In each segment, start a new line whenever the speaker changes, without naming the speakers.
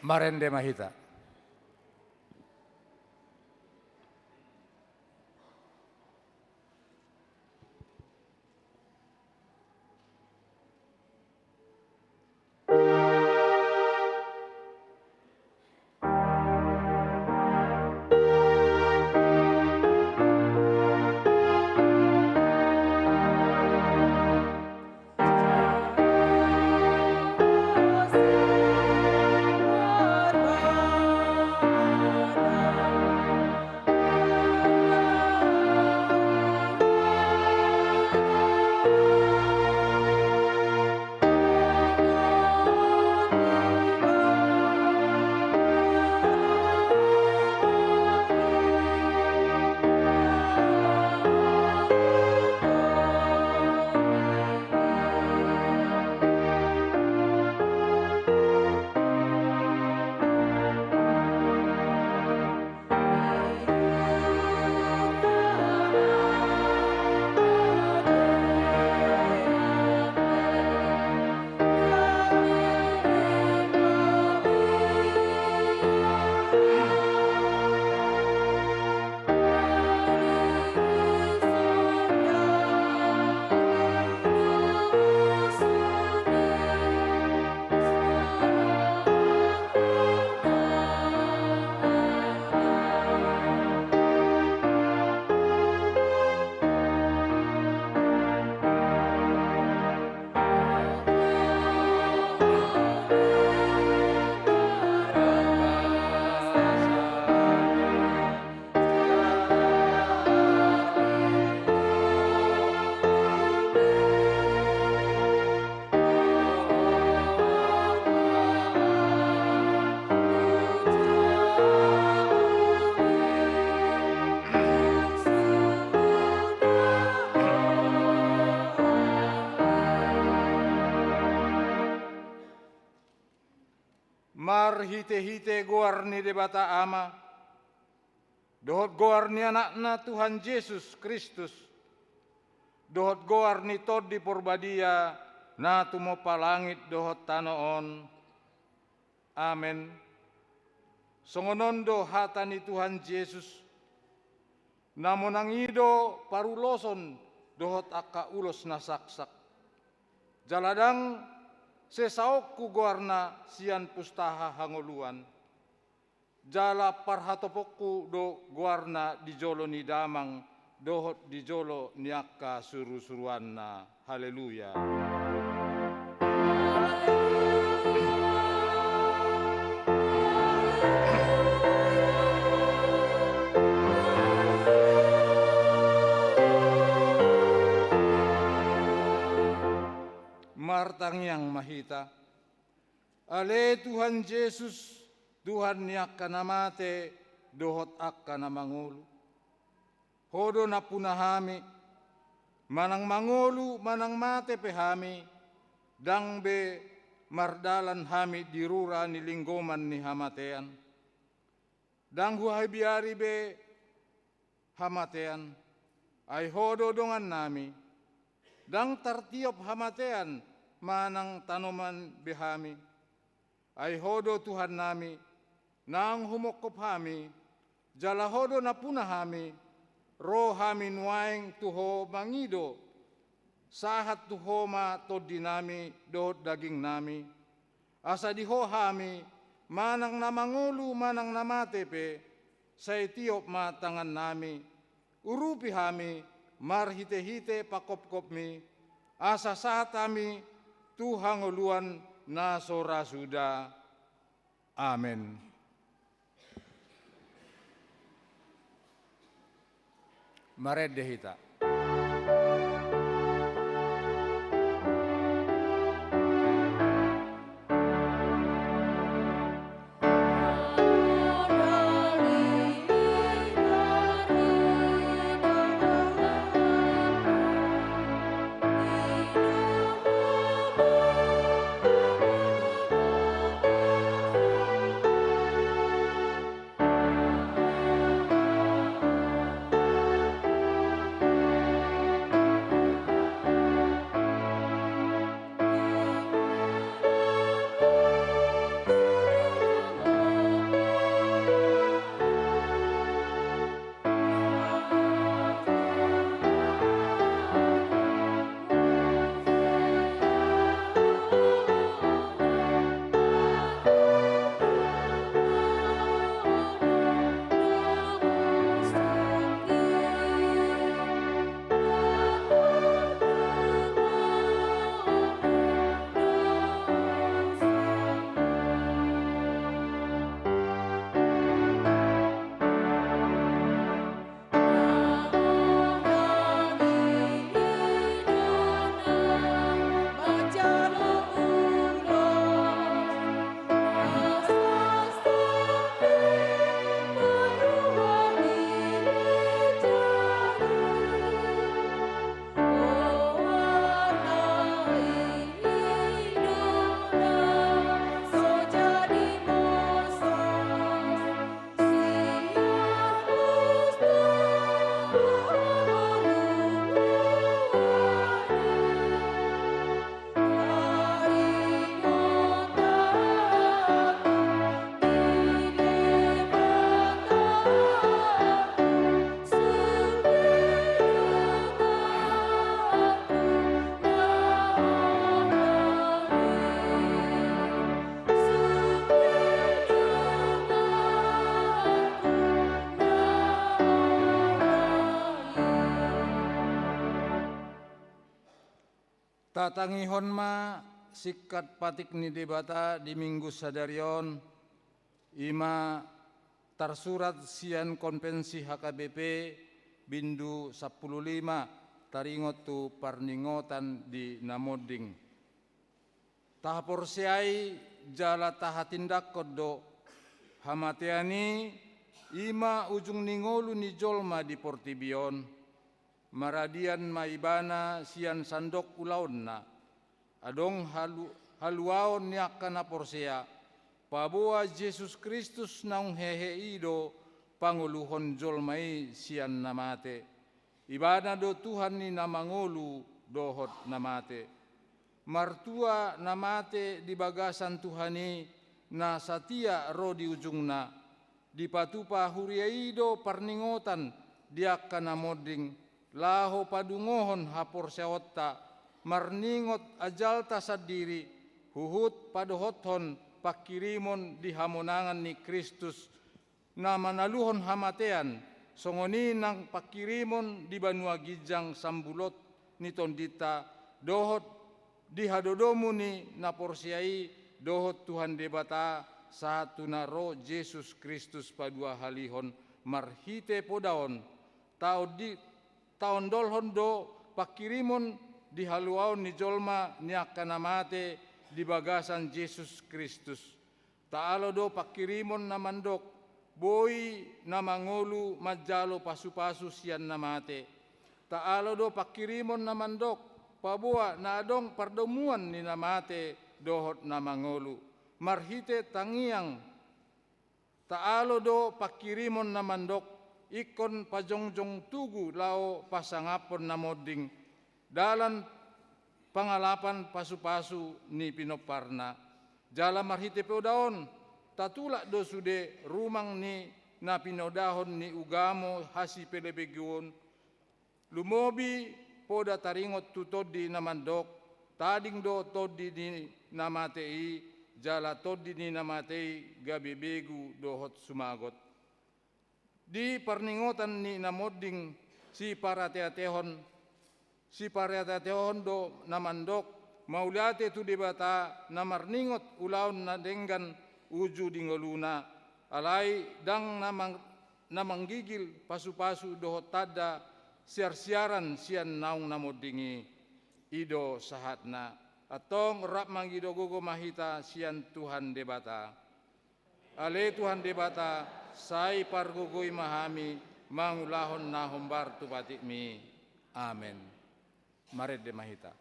Marende Mahita. Mar hite-hite goarni de bata ama, dohot goarni anakna Tuhan Yesus Kristus, dohot goarni todi porbadia, na tumo palangit dohot tanoon. Amen. Songonondo hatani Tuhan Yesus, namun ang ido paruloson dohot akka ulos na saksak. Jaladang sesaok ku goarna sian pustaha hangoluan. Jala parhatopokku do goarna di jolo ni damang dohot di jolo niaka suru-suruanna. Haleluya. Martang yang mahita, ale Tuhan Yesus, Tuhan niaka namate, dohot akka na mangulu. Hodo na punahami, manang mangulu, manang mate pehami, dang be mardalan hami dirura ni linggoman ni hamatean. Dang huhay biari be hamatean, ay hodo dongan nami, dang tartiop hamatean, manang tanoman behami, ay hodo Tuhan nami, nang humokop hami, jala hodo na punahami, roh hami nuaing tuho mangido, sahat tuho ma todi nami, dohot daging nami, asa diho hami, manang namangulu, manang namatepe, sa itiop ma tangan nami, urupi hami, marhite-hite pakop-kop mi, asa sahat kami, Tuhang uluan na sora suda. Amen. Marende hita. Tatangihon ma sikat patik ni debata di minggu sadarion ima tersurat sian konvensi HKBP bindu 15 taringot tu parningotan di namoding. Tahapor siai jala tahatindak kodo hamateani ima ujung ningolu ni jolma di Portibion maradian maibana sian sandok ulaonna adong haluaon niakana porsea paboa Yesus Kristus naung heheido panguluhon jolmai sian namate ibana do Tuhan ni namangolu dohot namate martua namate di bagasan Tuhani na satia ro di ujungna di patupa huriaido parningotan diak kanamoding laho padungohon hapor seotta marningot ajalta sadiri huhut padohothon pakirimon di hamonangan ni Kristus na manaluhon hamatean songoni nang pakirimon di banua gijang sambulot ni tondita dohot di hadodomu ni naporsiai dohot Tuhan debata satu naro Yesus Kristus padua halihon marhite podaon taon dolhon do pakirimon di haluaon ni jolma niakana mate di bagasan Yesus Kristus taalo do pakirimon namandok boi namangolu majalo pasu-pasu sian namate taalo do pakirimon namandok paboa na adong pardomuan ni namate dohot namangolu marhite tangiang taalo do pakirimon namandok ikon pajongjong tugu lao pasangapon namoding dalan pangalapan pasu-pasu ni pinoparna jala marhite peodaon tatulak do sude rumang ni na pinodahon ni ugamo hasi pelebegion lumobi poda taringot tu todi namandok tading do todi ni namatei jala todi ni namatei gabebegu dohot sumagot di parningotan ni namoding si parateatehon do namandok mauliate tu debata namarningot ulaun na denggan uju dingoluna alai dang namanggigil pasu-pasu dohot tada siar-siaran sian naung namodingi ido sahatna atong rap mangido gogo mahita sian Tuhan debata ale Tuhan debata sai pargogoi mahami mangulahon na hombar tu batikmi amen maret de mahita.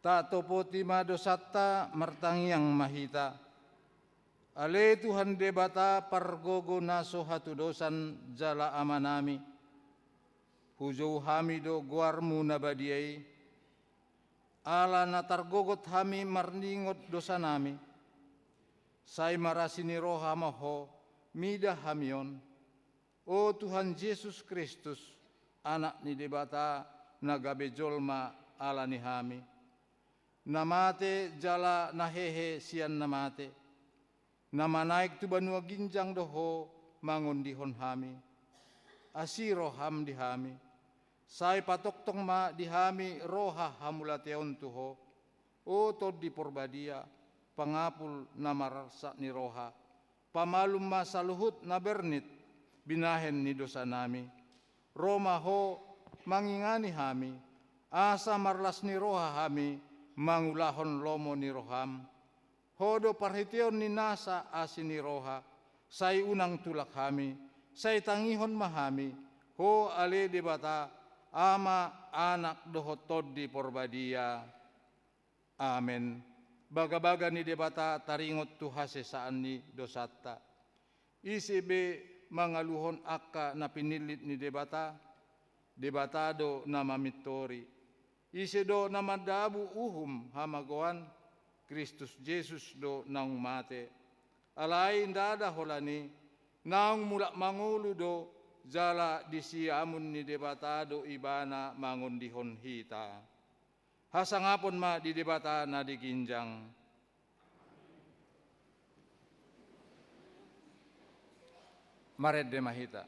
Ta topoti madosata martangiang mahita. Ale Tuhan debata pargogo naso hatu dosan jala amanami. Hujau hamido guarmu nabadiai. Ala natargogot hami marningot dosa nami. Sai marasini roha maho mida hamion. O Tuhan Yesus Kristus, anak ni debata nagabe jolma ala ni hami. Namate jala nahehe sian namate. Nama naik tu banua ginjang doho mangun dihon hami. Asiro ham dihami. Sai patoktong ma dihami roha hamulateon tuho. O tod di porbadia pangapul namarasa ni roha. Pamalum ma saluhut na bernit binahen ni dosa nami. Roma ho mangingani hami. Asa marlas ni roha hami mangulahon lomo ni roham. Hodo parhition ni nasa asin ni roha. Say unang tulak hami. Say tangihon mahami. Ho ale debata ama anak dohotod di porbadia. Amen. Baga-baga ni debata taringot tuhase saan ni dosata. Isibe mangaluhon akka na pinilit ni debata. Debatado na mamitori. Isido na madabu uhum hamagoan. Kristus Jesus do nang mate. Alay ndada holani. Nang mulak mangulu do jala disiamun ni debatado ibana mangundihon hita. Hasangapon ma di debata na diginjang. Mared de mahita.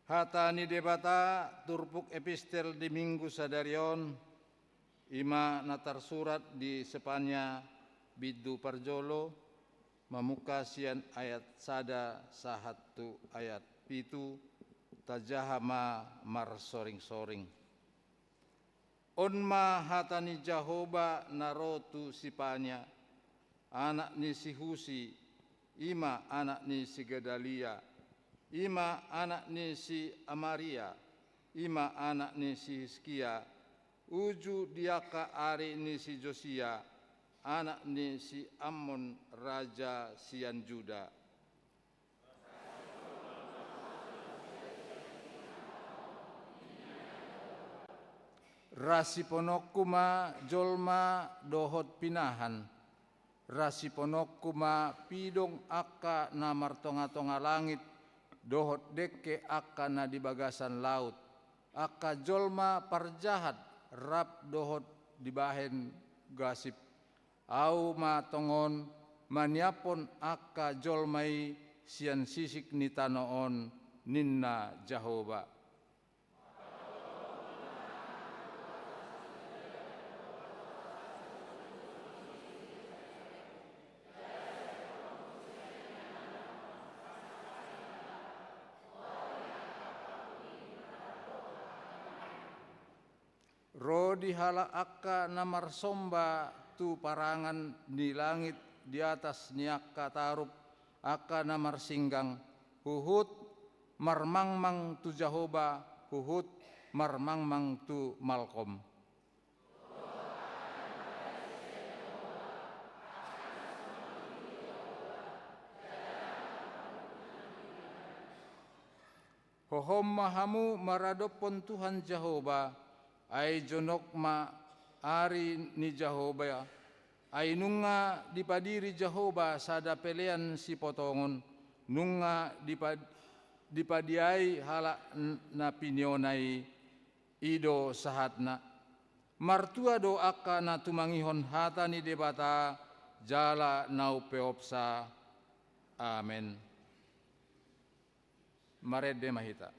Hata ni debata turpuk epistel di minggu sadarion ima natar surat di sepanya bidu parjolo mamuka sian ayat sada sahatu ayat pitu tajahama mar soring-soring. Onma hata ni Jahoba narotu sipanya anak ni si Husi ima anak ni si Gedalia. Ima anak ni si Amaria, ima anak ni si Hizkia, uju diaka ari ni si Josia, anak ni si Amon raja sian Juda. Rasi ponokuma jolma dohot pinahan, rasi ponokuma pidong akka namar tonga-tonga langit, dohot deke akka na di bagasan laut, akka jolma parjahat rap dohot di bahen gasip, au ma tongon maniapon akka jolmai sian sisik ni tanoon ninna Jahoba. Rodi hala akka namar somba tu parangan di langit di atas ni akka tarup akka namar singgang huhut marmangmang tu Jahoba huhut marmangmang tu Malkom. hohom mahamu maradopon Tuhan Jehovah, ay jonok ma ari ni Jehovah, ay nunga dipadiri Jehovah sada pelean si potongon, nunga dipadiay hala na pinyonay ido sahatna. Martua doaka na tumangihon hata ni debata jala nau peopsa. Amen. Marede mahita.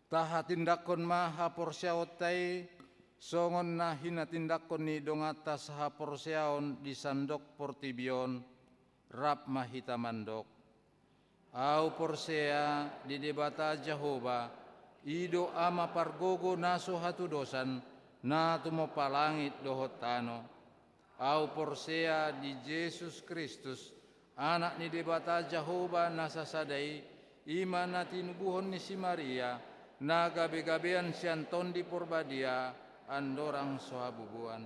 Taha tindakon ma haporsiaon tay songon na hinatindakon ni dongata sa haporsiaon di sandok portibion rap mahita mandok. Au porsea di debata Jehovah ido ama pargogo naso hatudosan na tumopalangit dohot tano. Au porsea di Yesus Kristus anak ni debata Jehovah nasasadai iman na tinubuhon ni si Maria na gabe-gabean sianton di porbadia andorang sohabubuan.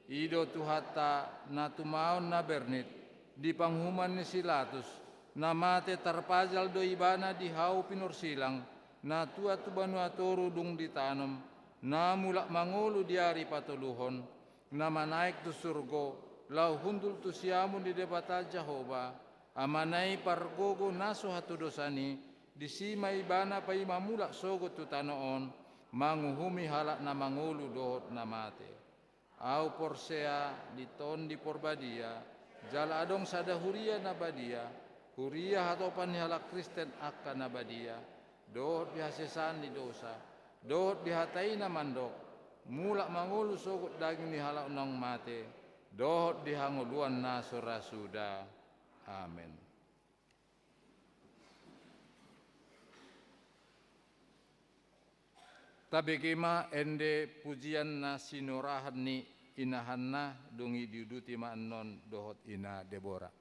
Ido tuhata na tumaon na bernit di panghuman ni Silatus na mate tarpajal do ibana di hau pinursilang na tua tu banu atoru dung ditanom na mulak mangulu diari patuluhon na manaik tu surgo lau hundul tu siamun di debata Jehovah amanai pargogo naso hatudosani di sima ibana pa imamulak sogot tu tanoon manguhumi halak na mangulu dohot na mate. Au porsea di ton di porbadia jala adong sada huria na badia huria hatopan ni halak Kristen akan na badia dohot bihasesan di dosa dohot bihatai na mandok mulak mangulu sogot daging ni halak nang mate dohot dihanguluan na surasuda. Amen. Tabekema ende pujian na sinurahan ni inahanna dungi diuduti maanon dohot ina Deborah.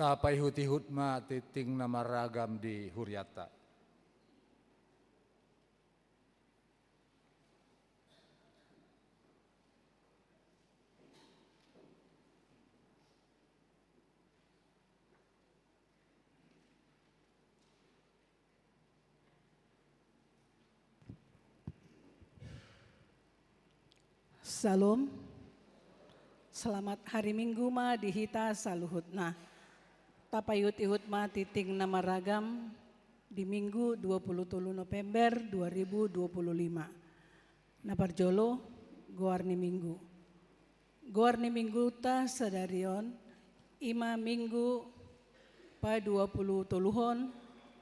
tapai hutihut ma titing nama ragam di Huriata.
Salam, selamat hari Minggu ma dihita saluhutna. Tapayut ihut ma titing nama ragam di Minggu 23 November 2025. Naparjolo goarni Minggu. Goarni Minggu ta sadarion ima Minggu pa 20 tuluhon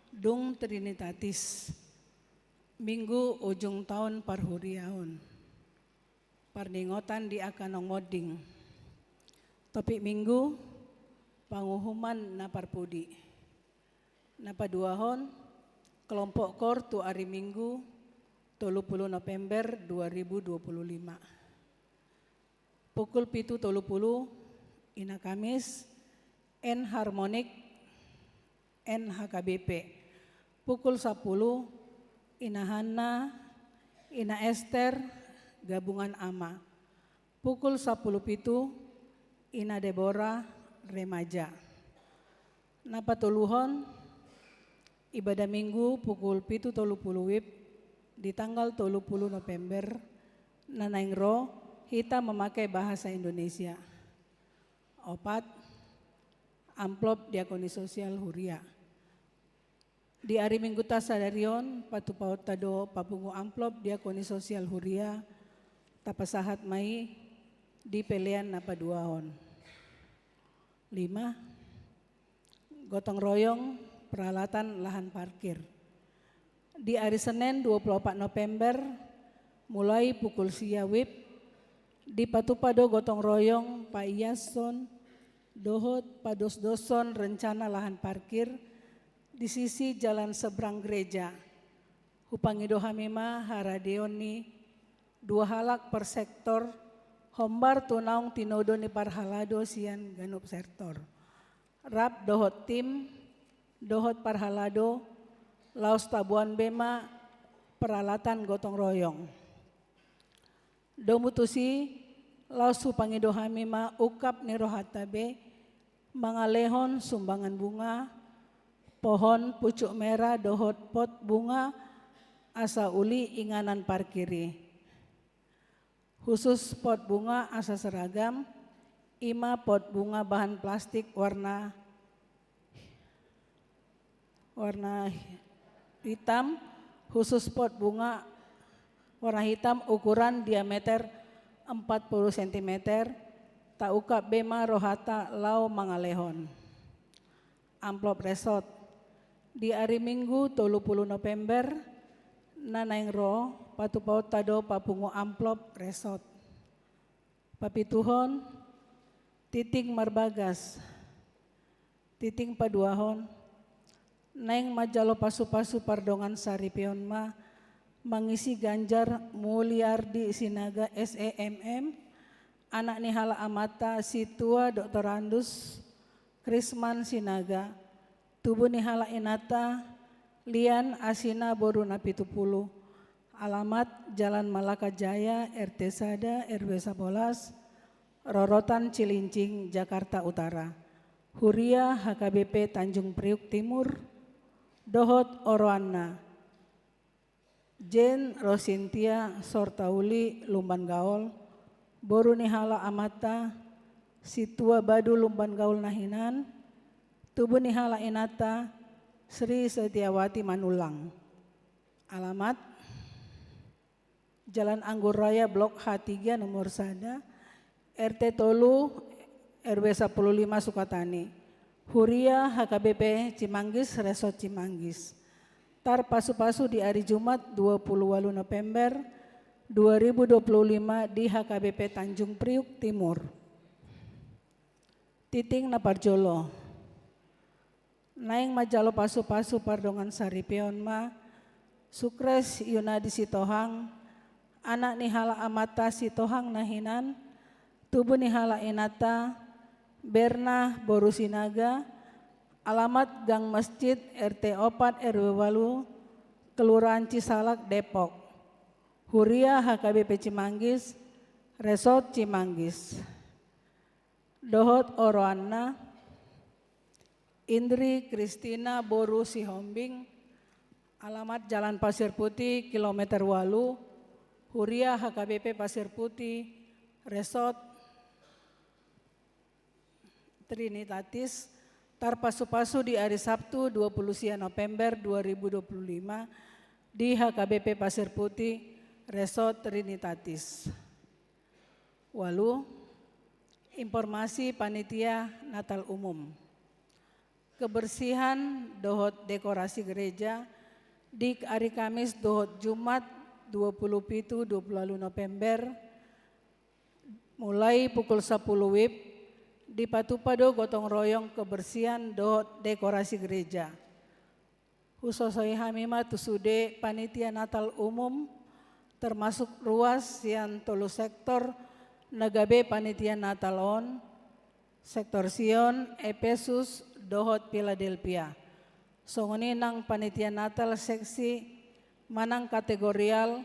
dung Trinitatis. Minggu ujung tahun parhuriahon. Pardingotan di akanong ngoding. Topik Minggu panguhuman na parpudi. Napaduahon kelompok kor tu hari Minggu 30 November 2025. Pukul 7.30 ina Kamis N Harmonik N HKBP. Pukul 10 ina Hana ina Esther Gabungan Ama. Pukul 10.07 ina Deborah Remaja. Napatuluhon ibadah Minggu pukul 7.30 WIB di tanggal 30 November nanaingro kita memakai bahasa Indonesia. Opat amplop diakoni sosial Huria. Di hari Minggu tasadarion patu paut tado papungu amplop diakoni sosial Huria tapasahat mai di pelian napa duahon. 5. Gotong royong peralatan lahan parkir. Di hari Senin 24 November mulai pukul sia WIB di Patupado gotong royong Pak Iason dohot pados-doson rencana lahan parkir di sisi jalan seberang gereja. Hupangido hamima haradeoni 2 halak per sektor, hombar tunaung tinodo ni parhalado sian ganup sektor. Rap dohot tim, dohot parhalado, laos tabuan bema peralatan gotong royong. Domutusi laos hupangido hamima ukap ni rohatabe, mangalehon sumbangan bunga, pohon pucuk merah dohot pot bunga, asa uli inganan parkiri. Khusus pot bunga asa seragam, ima pot bunga bahan plastik warna hitam, khusus pot bunga warna hitam ukuran diameter 40 cm, tak ukap bema rohata lau mangalehon. Amplop resort di hari Minggu 30 November nanaingro patu paut tado papungu amplop resort. Papituhon titing marbagas. Titing paduahon naing majalo pasu-pasu pardongan saripion ma mangisi ganjar muliardi sinaga SEMM anak ni hala amata situa Dr. Andus Krisman sinaga tubuh ni hala inata lian asina boru napitupulu. Alamat Jalan Malaka Jaya, RT Sada, RW 11, Rorotan Cilincing, Jakarta Utara. Huria HKBP Tanjung Priuk Timur, Dohot Oroana, Jen Rosintia Sortauli Lumban Gaul, Boru Nihala Amata, Situa Badu Lumban Gaul Nahinan, Tubuh Nihala Inata, Sri Setiawati Manulang. Alamat Jalan Anggur Raya Blok H3 nomor Sada, RT Tolu, RW 15 Sukatani. Huria HKBP Cimanggis, Resort Cimanggis. Tar pasu-pasu di hari Jumat 28 November 2025 di HKBP Tanjung Priuk Timur. Titing Naparjolo. Naing majalo pasu-pasu pardongan saripion ma, Sukres Yunadi Sitohang, anak nihala amata Sitohang nahinan, tubuh nihala inata, Berna Borusinaga, Alamat Gang Masjid RT 4 RW Walu, Kelurahan Cisalak, Depok. Huria HKBP Cimanggis, Resort Cimanggis. Dohot Oroanna, Indri Kristina Boru Sihombing, alamat Jalan Pasir Putih, kilometer Walu, Huria HKBP Pasir Putih, Resort Trinitatis, Tarpasu-Pasu di hari Sabtu 20 November 2025 di HKBP Pasir Putih, Resort Trinitatis. Walu, informasi panitia Natal umum. Kebersihan dohot dekorasi gereja di hari Kamis dohot Jumat 27 November mulai pukul 10 WIB di Patupado gotong royong kebersihan dohot dekorasi gereja. Husosoi hamima tusude panitia Natal umum termasuk ruas yang tolu sektor nagabe panitia Natal on, sektor Sion, Efesus, dohot Philadelphia. Songoni nang panitia Natal seksi manang kategorial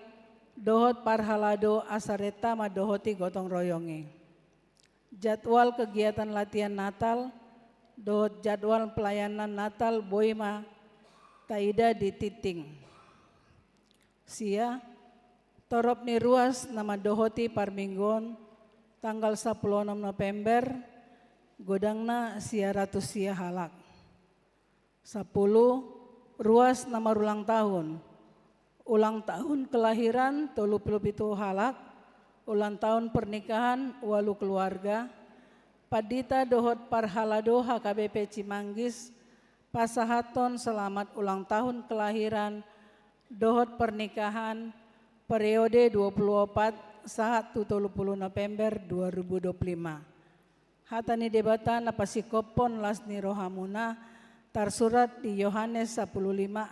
dohot parhalado asareta madohoti gotong royongi. Jadwal kegiatan latihan Natal, dohot jadwal pelayanan Natal boima taida di titing. Sia torop ni ruas nama dohoti parminggon tanggal 10 November godangna sia ratus sia halak. 10 ruas nama ulang tahun. Ulang tahun kelahiran 37 halak, ulang tahun pernikahan walu keluarga. Padita dohot parhalado HKBP Cimanggis, pasahaton selamat ulang tahun kelahiran, dohot pernikahan periode 24 saat 30 November 2025. Hatani debatan apasikopon lasni rohamuna tarsurat di Yohanes 15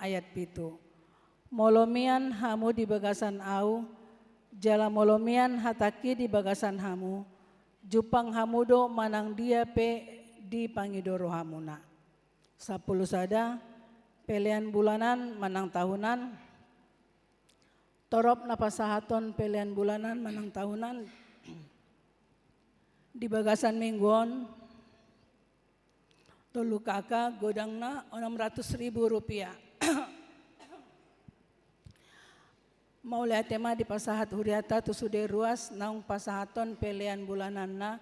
ayat 7. Molomian hamu di bagasan au, jala molomian hataki di bagasan hamu, jupang hamudo manang dia pe di pangidoro hamuna. 10 sada, pelian bulanan manang tahunan, torop napasahaton pelian bulanan manang tahunan, di bagasan mingguan, tolu kakak godangna 600.000 rupiah. Maulai tema di pasahat huriata tusude ruas naung pasahaton pelian bulananna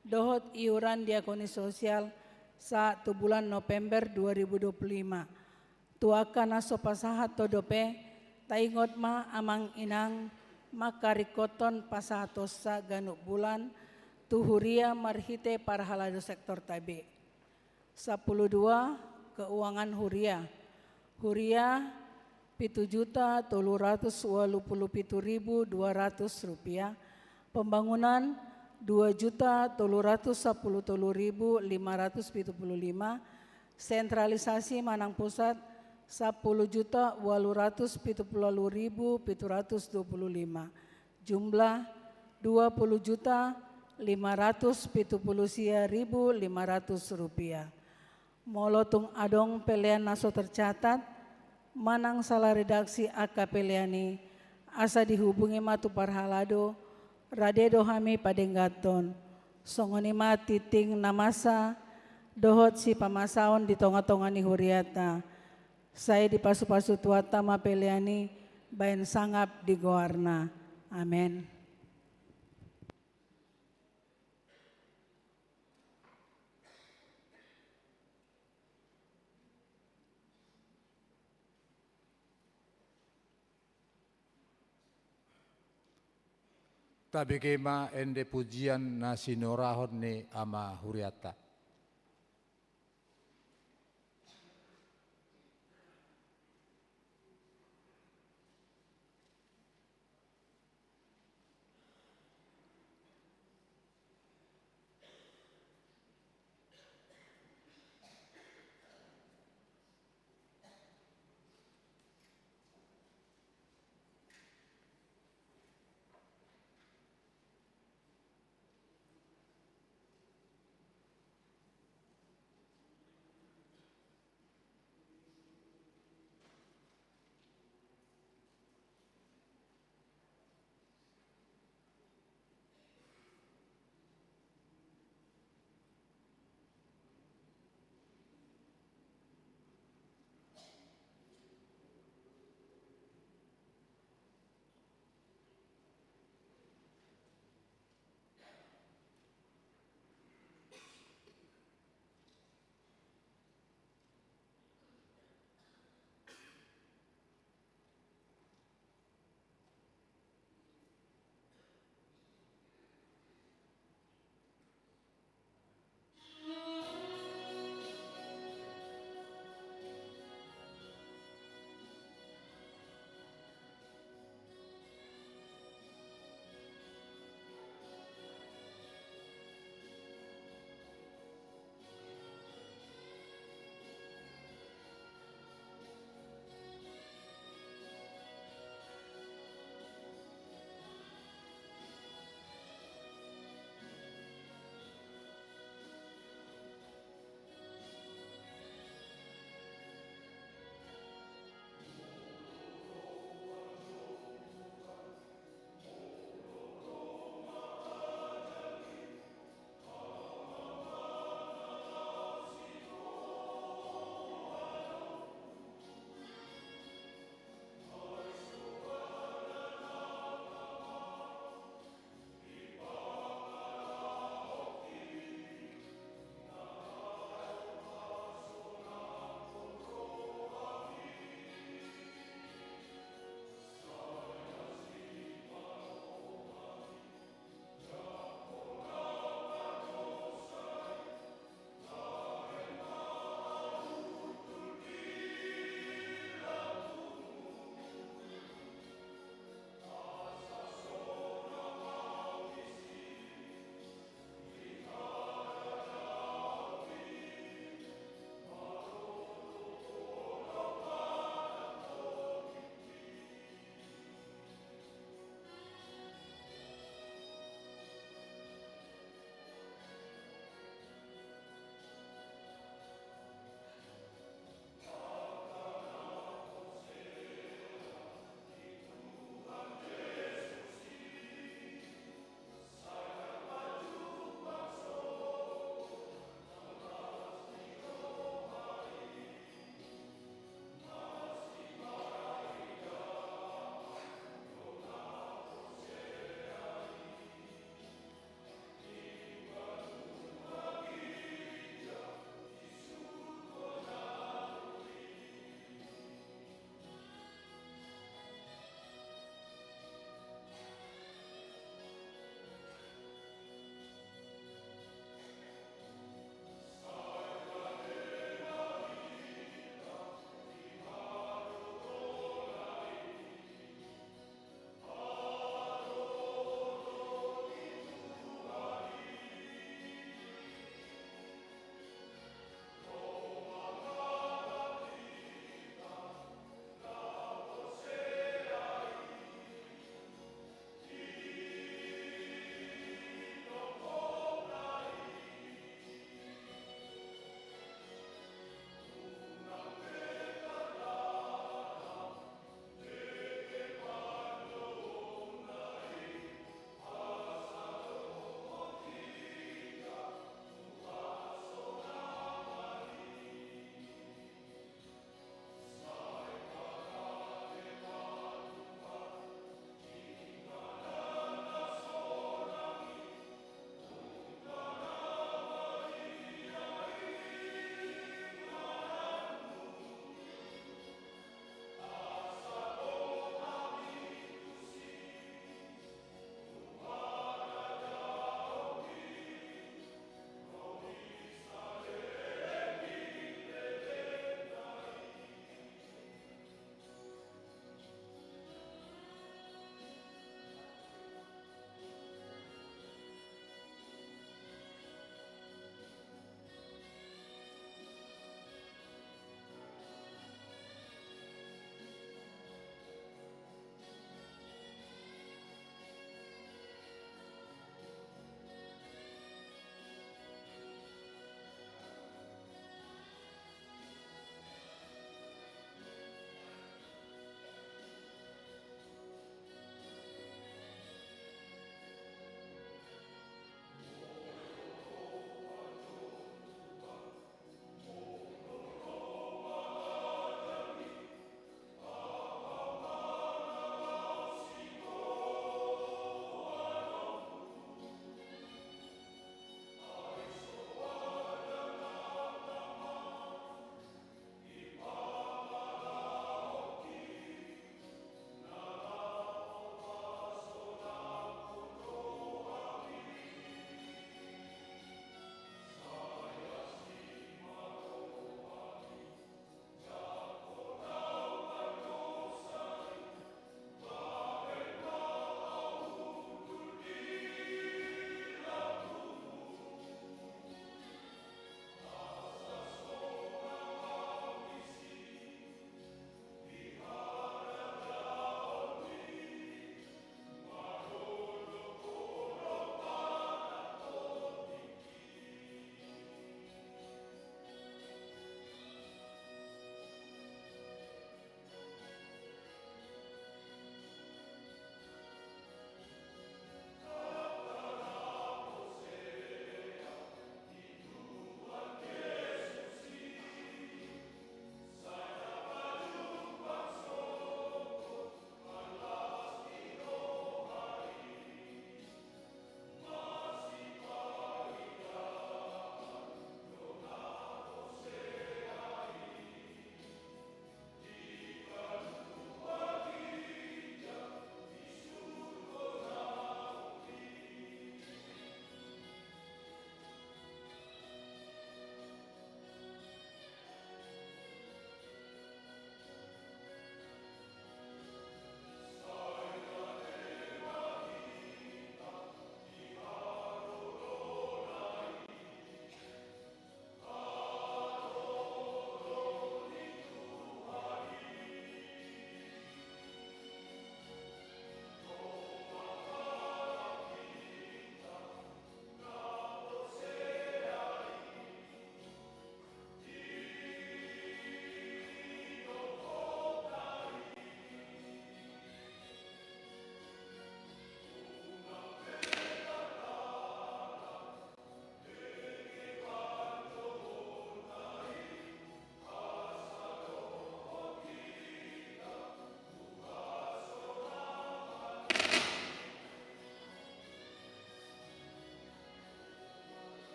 dohot iuran diakoni sosial saat bulan November 2025. Tuakan aso pasahat todope taingot ma amang inang makarikoton pasahatosa ganuk bulan tuhuria marhite parhalado sektor tabe. 12 keuangan huria. Huria 7.387.200 rupiah, pembangunan 2.310.575, sentralisasi Manang Pusat 10.870.725, jumlah 20.570.500 rupiah. Molotung adong pelian naso tercatat manang salah redaksi akapeliani asa dihubungi matu parhalado radedo hami padenggaton songoni mati ting namasa dohot si pamasaon di tonga-tongani huriata saya di pasu-pasu tuata mapeliani bain sangap di goarna. Amin.
Tabi kema ende pujian na sinorahon ni ama huriata.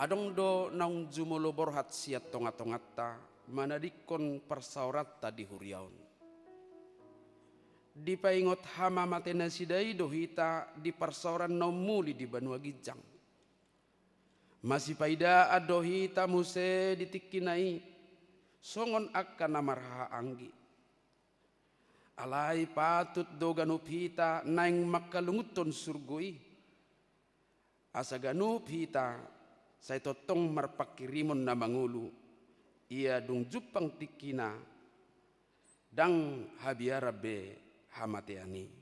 adong do naung jumulo borhat siat tonga-tongatta manadikon persauratta di huriaun. Di paingot hama matena sidai dohita di persauran naung muli di Banua Gijang. Masih paida adohita muse ditikinai songon akan namarha anggi. Alai patut do ganup hita naing makalunguton surgoi. Asa ganup hita say totong marpakirimon na mangulu, ia dung jupang tikina, dang habiarabe hamateani.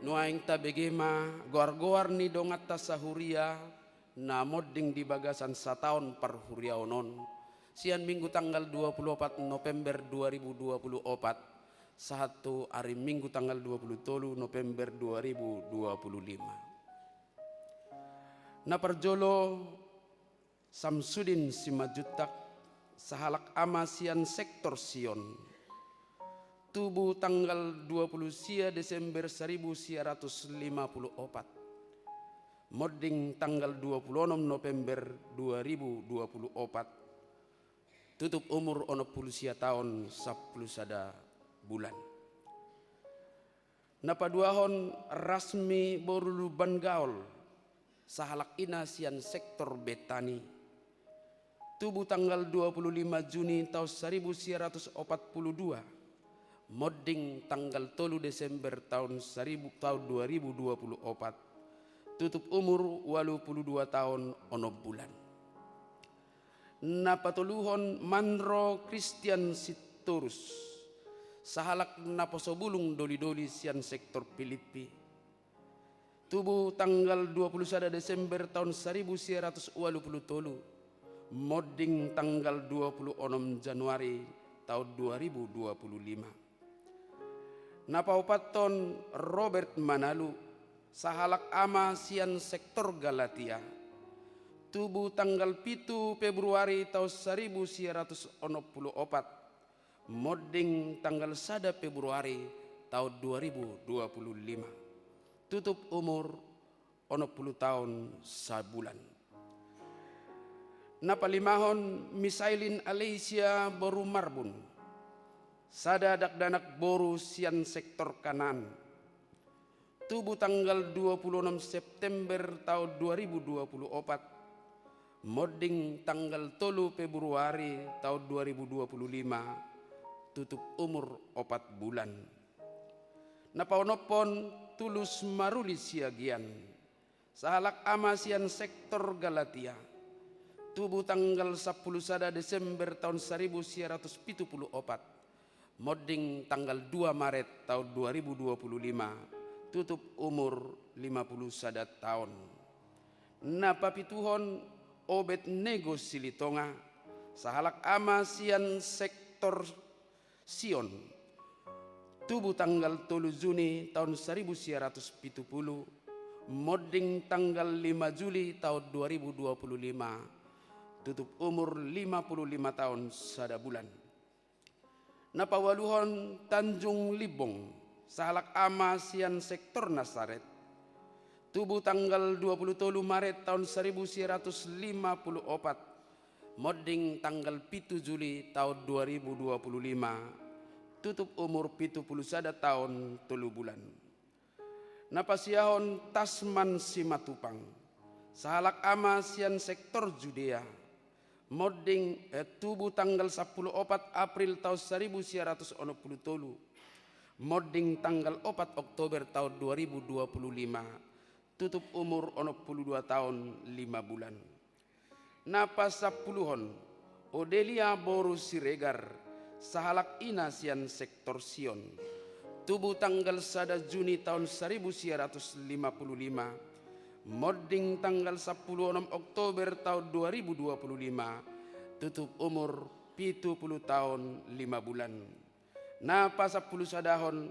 Nuaing tabegema goar-goar ni dongat tasahuria na modding di bagasan sataon parhuriaonon sian minggu tanggal 24 November 2024 satu hari minggu tanggal 23 November 2025. Na parjolo Samsudin Simajutak sahalak ama sian sektor Sion tubuh tanggal 20 Desember 1954 modding tanggal 26 November 2024 tutup umur 60 tahun 10 sada bulan. Napaduahon rasmi boruluban gaul sahalak ina sian sektor Betani tubuh tanggal 25 Juni tahun 1942 modding tanggal 3 Desember tahun 2024 tutup umur 82 tahun 6 bulan. Napatuluhon Manro Christian Sitorus sahalak naposobulung doli-doli sian sektor Filipi tubuh tanggal 21 Desember tahun 1983 modding tanggal 26 Januari tahun 2025. Napaupaton Robert Manalu sahalak ama sian sektor Galatia tubuh tanggal 7 Februari tahun 1964 modding tanggal 1 Februari tahun 2025 tutup umur 60 tahun sabulan. Napalimahon Misailin Alicia Boru Marbun sada dakdanak boru sian sektor Kanan tubuh tanggal 26 September tahun 2024 modding tanggal 3 Februari tahun 2025 tutup umur 4 bulan. Napaonopon Tulus Maruli Siagian sahalak ama sian sektor Galatia tubuh tanggal 10 Desember tahun 1974 modding tanggal 2 Maret tahun 2025 tutup umur 51 tahun. Napapituhon Obed Nego Silitonga sahalak ama sian sektor Sion tubuh tanggal 3 Juni tahun 1970, modding tanggal 5 Juli tahun 2025, tutup umur 55 tahun sada bulan. Napawaluhon Tanjung Libong, sahalak ama sian sektor Nasaret, tubuh tanggal 27 Maret tahun 1954, modding tanggal 7 Juli tahun 2025, tutup umur 71 tahun 3 bulan. Napasiahon Tasman Simatupang, sahalak ama sian sektor Judea, modding tubuh tanggal 14 April tahun 1960, modding tanggal 4 Oktober tahun 2025, tutup umur 62 tahun 5 bulan. Napasapuluhon Odelia Boru Siregar, sahalak ina sian sektor Sion, tubuh tanggal 1 Juni tahun 1955, modding tanggal 16 Oktober tahun 2025, tutup umur 70 tahun 5 bulan. Napa 10 sadahon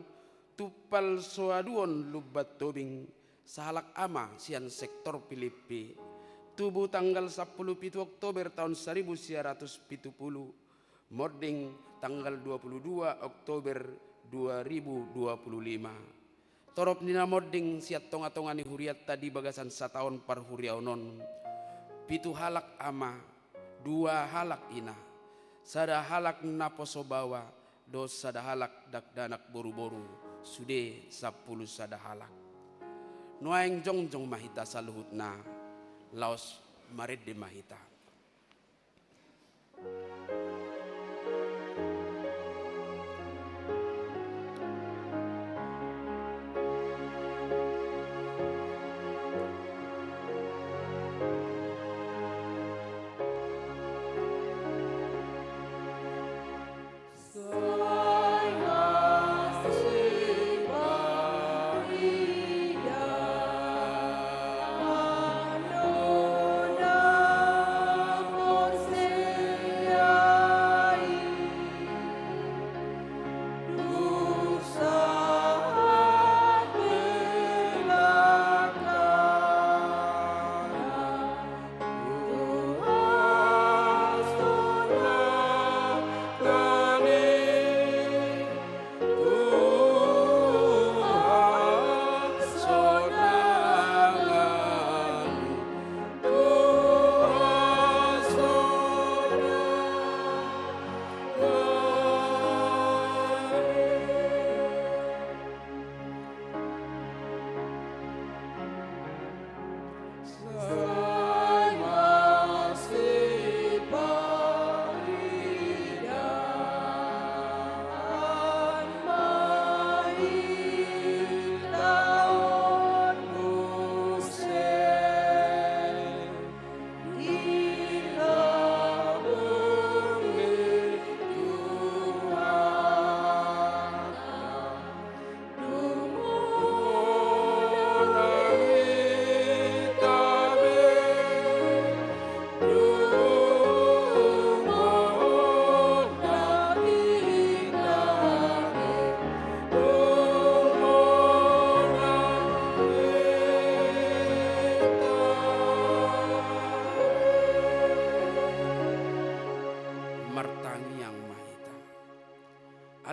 Tupal Soaduon Lubat Tobing, sahalak ama sian sektor Filipi, tubuh tanggal 10 Oktober tahun 1970, modding tanggal 22 Oktober 2025. Torop nina modding siat tonga-tonga ni huriat tadi bagasan satahun par huriaunon. 7 halak ama, 2 halak ina, sada halak naposobawa, dos sada halak dakdanak boru-boru, sude 10 sada halak. Nuaeng jongjong mahita saluhut na, laos marid de mahita.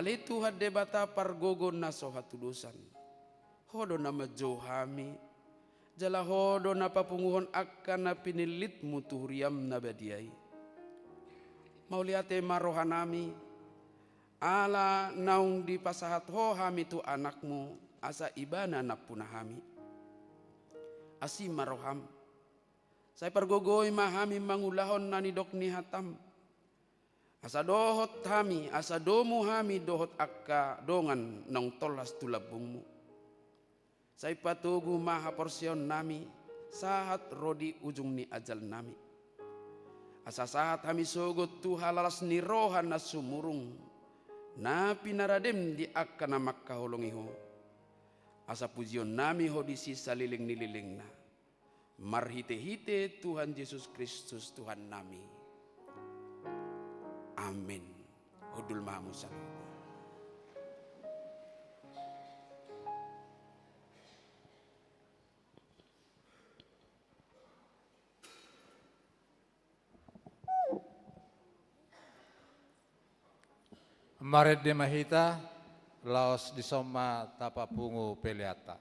Ali Tuhan debata pargogon na sohatudusan. Hodo na majohami. Jala hodo na papunguhon akan na pinilit mutuhuriam na badiay. Mauliate marohanami. Ala naung di pasahat ho hami tu anakmu asa ibana na punahami. Asi maroham. Saya pargogoy mahami mangulahon na nidok ni hatam. Asa dohot hami, asa domu hami dohot akka dongan nang tolas tulabungmu. Say patugu maha porsion nami, sahat rodi ujung ni ajal nami. Asa sahat hami sogot tu halalas ni rohan na sumurung, na pinaradem di akka na makkaholongiho. Asa pujion nami ho di sisa liling nililing na. Marhite-hite Tuhan Yesus Kristus Tuhan nami. Amin. Hudul mahamusan.
Maret de Mahita, Laos di Soma Tapapungu Peleata.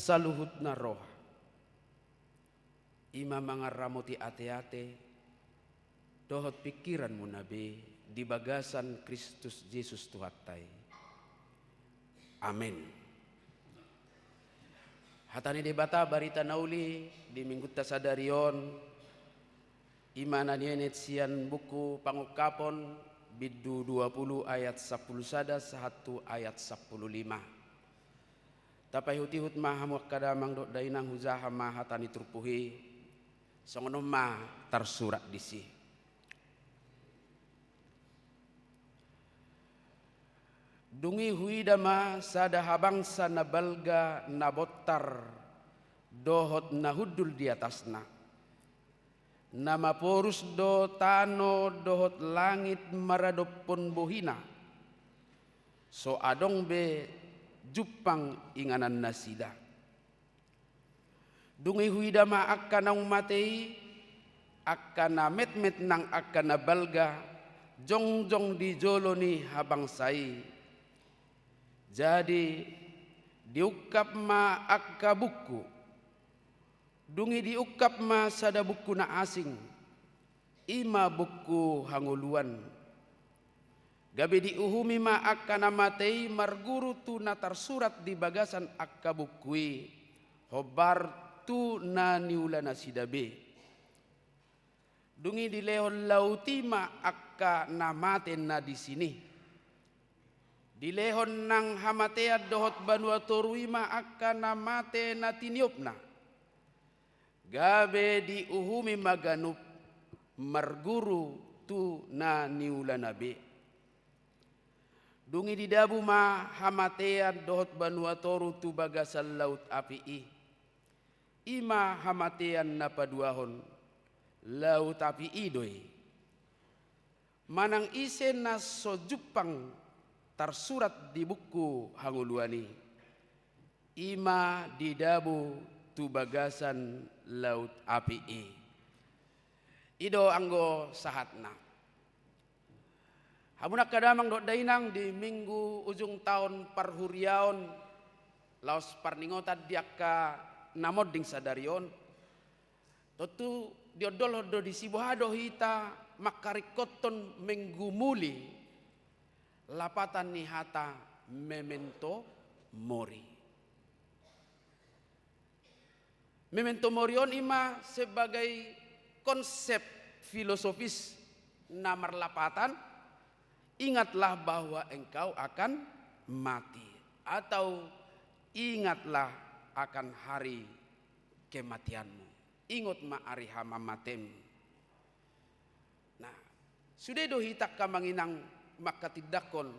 saluhutna roh. Ima mangaramoti ate-ate, dohot pikiranmu nabe di bagasan Kristus Yesus Tuhattai. Amin. Hatani debata barita nauli di minggu tasadarion imana nienet sian buku pangukapon biddu 20 ayat 10 sada 1 ayat 15. Tapai hutihut mahamu kadamang dok dainang huzaha mahatani turpuhi songono ma tersurat disi. Dungi huidama sada habangsa na balga na botar dohot na hudul di atasna. Nama porus do tano dohot langit maradopon bohina. So adong be jupang inganan nasida. Dungi huidama akkanang matei akkana met-met nang akkana balga jong-jong di joloni habangsai. Jadi diukap ma akka buku. Dungi diukap ma sada buku na asing. Ima buku hanguluan. Gabi diuhumi ma akka na matei marguru tu na tersurat di bagasan akka bukui. Hobar tu na niula na sidabe. Dungi dilehon lauti ma akka na mate na di sini. Dilehon nang hamatea dohot banua torwima akka na mate na tiniopna. Gabe diuhumi maganup marguru tu na niula nabe. Dungi didabu ma hamatea dohot banua toru tu bagasal laut api. Ima hamatean na paduahon laut api doi. Manang ise na sojupang tersurat di buku hanguluani. Ima didabu tu bagasan laut api. Ido anggo sahatna. Hamunak kadamang dok dainang di minggu ujung tahun parhuriaon laos parningotan diaka namod ding sadarion. Totu diodol do di sibuhado hita makarikoton menggumuli lapatan nihata memento mori. Memento morion ima sebagai konsep filosofis namar lapatan. Ingatlah bahwa engkau akan mati. Atau ingatlah akan hari kematianmu. Ingat ma ari hama matem. Nah, sudah dohitak kamanginang maka tidakon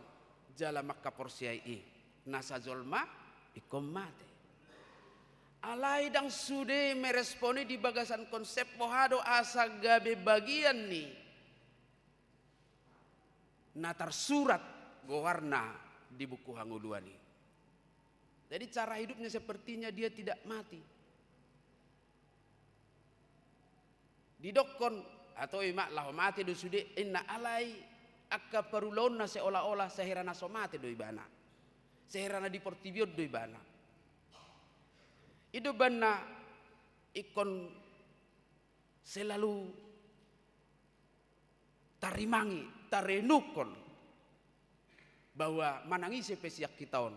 jala maka porsiai nasa zolma ikom mate. Alai dang sude meresponi di bagasan konsep pohado asa gabe bagian ni natar surat gowarna di buku hanguluani. Jadi cara hidupnya sepertinya dia tidak mati. Didokon atau imak lah mati do sude inna alai akka parulona seolah-olah seherana somate doi bana. Seherana di portibiot doi bana. Ido bana ikon selalu tarimangi, tarenukon bahwa manangisi pesiak kitaon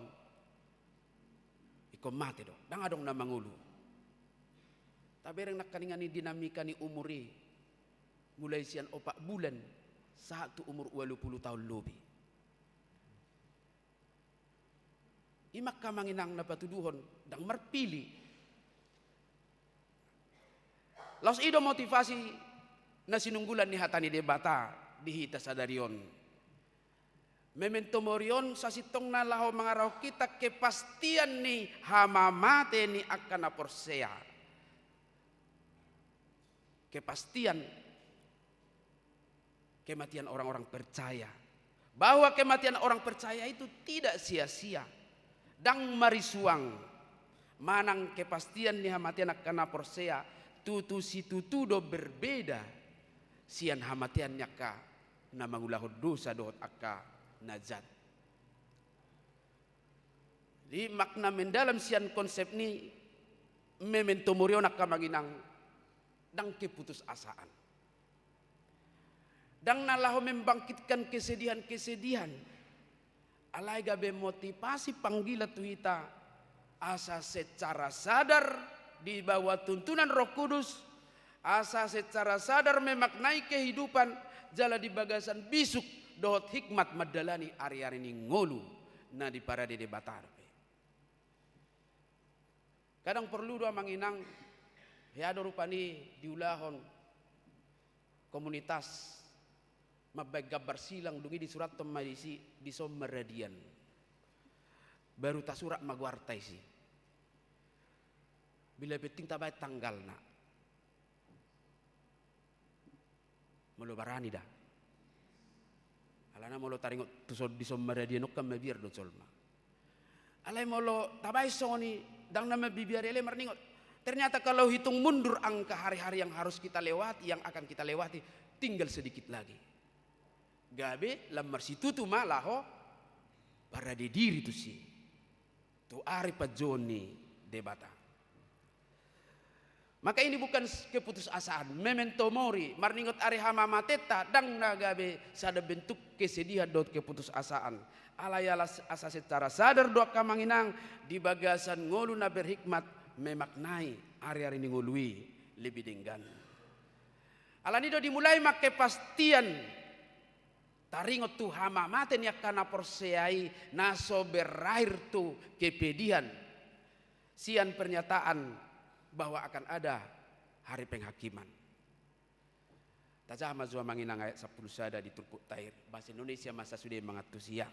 ikon mate do. Dang adong na mangulu. Tabereng nakaningani dinamika ni umuri mulai sian 4 bulan saat tu umur 20 tahun lebih. Imak kamanginang na patuduhon dang marpili. Laos ido motivasi na sinunggulan ni hatani debata di hita sadarion. Memento morion sa sitong na laho mangaraw kita kepastian ni hamamate ni akan na porsea. Kepastian kematian orang-orang percaya. Bahwa kematian orang percaya itu tidak sia-sia. Dang marisuang. Manang kepastian ni hamatian akan porsea. Tutu si tutu do berbeda. Sian hamatian nyaka. Namangulahod dosa dohot akka najat. Di makna mendalam sian konsep ini memento mori nak kamanginang dang keputusasaan. Dang nalaho membangkitkan kesedihan-kesedihan. Alai gabe motivasi panggilan tuhita asa secara sadar di bawah tuntunan Roh Kudus, asa secara sadar memaknai kehidupan jala di bagasan bisuk dohot hikmat madalani ari-ari ni ngolu na di parade de batarpe. Kadang perlu doa manginang heado rupani diulahon komunitas mabag gabar silang dungi di surat tomadisi di sommeradian baru tak surat magwartai si bila beting tabay tanggal na molo barani dah alana molo taringot tusod di sommeradian ok mabir do solma alai molo tabay soni dang nama bibiar ele marningot. Ternyata kalau hitung mundur angka hari-hari yang harus kita lewati, yang akan kita lewati, tinggal sedikit lagi. Gabe lamar situ tu malaho para de diri tu si. Tu ari pajoni debata. Maka ini bukan keputusasaan, memento mori, marningot ari hama mateta dang nagabe sada bentuk kesedihan dot keputusasaan. Alayalas asa secara sadar doa kamanginang di bagasan ngolu na berhikmat memaknai ari-ari ni ngului lebih denggan. Alanido dimulai mak kepastian taringot tu hama maten yak kana porseai naso berakhir tu kepedihan sian pernyataan bahwa akan ada hari penghakiman. Tajah mazua manginang ayat 10 sada di Turpuk Tair bahasa Indonesia masa sudah mengatu siang.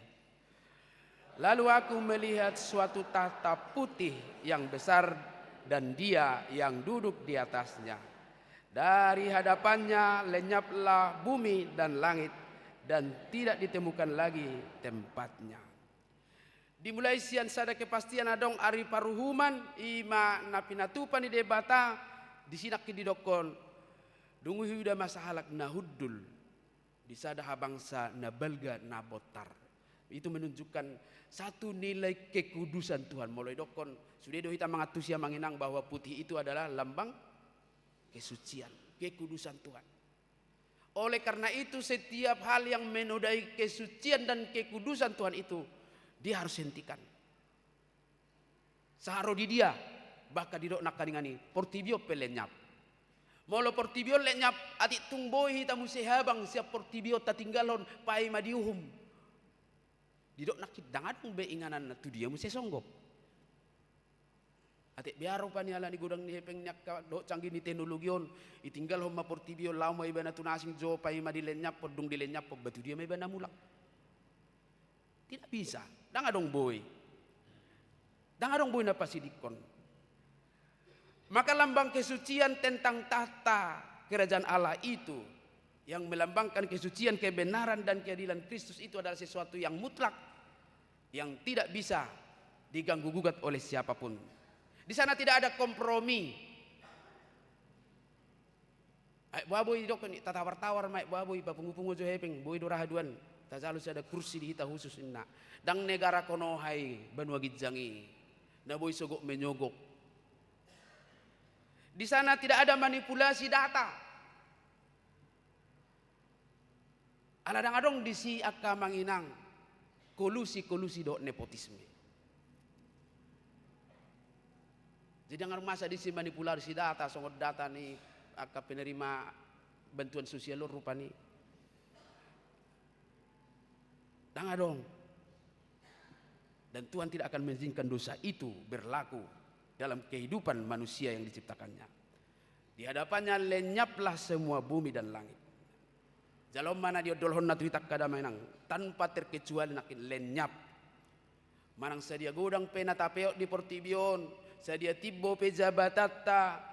Lalu aku melihat suatu tahta putih yang besar dan Dia yang duduk di atasnya. Dari hadapannya lenyaplah bumi dan langit dan tidak ditemukan lagi tempatnya. Dimulai sian sada kepastian adong ari paruhuman ima napinatupan di debata disinak didokon dungu hiuda masahalak nahuddul disada habangsa nabalga nabotar. Itu menunjukkan satu nilai kekudusan Tuhan. Mulai dokon sudah dohita mengatusia menginang bahwa putih itu adalah lambang kesucian, kekudusan Tuhan. Oleh karena itu setiap hal yang menodai kesucian dan kekudusan Tuhan itu dia harus hentikan. Saharo di dia bahkan didok nakaringani portibio pelenyap. Molo portibio lenyap atik tungboi hita musehabang siap portibio tatinggalon pai madiuhum. Didok nakit dangadung be inganan na tu dia muse songgok. Atik biaro pa niala ni gudang ni hepeng nyak do canggih ni teknologion itinggal homa portibio law may bana tunasing jo pai madilenyap podung dilenyap po batu dia may bana mulak. Tidak bisa. Dangadong boy. Dangadong boy na pasidikon. Maka lambang kesucian tentang tahta kerajaan Allah itu yang melambangkan kesucian, kebenaran dan keadilan Kristus itu adalah sesuatu yang mutlak yang tidak bisa diganggu gugat oleh siapapun. Di sana tidak ada kompromi. Ay baboy dok ni tatawar-tawar mai baboy bapungu-pungu jo hepeng boy do rahaduan. Tajalu ada kursi di hita khusus inna. Dang negara kono hai banua gidjangi. Na boy sogok menyogok. Di sana tidak ada manipulasi data. Aladang adong disi akka manginang kolusi do nepotisme. Jadi dengar masa disi manipulasi data songot data ni akka penerima bantuan sosial lo rupani. Dang adong. Dan Tuhan tidak akan mengizinkan dosa itu berlaku dalam kehidupan manusia yang diciptakannya. Di hadapannya lenyaplah semua bumi dan langit. Jalom mana dia dolhon naturitak kada mainang tanpa terkecuali nakin lenyap. Manang sadia godang pena tapeo di portibion, sadia tibbo pejabatata,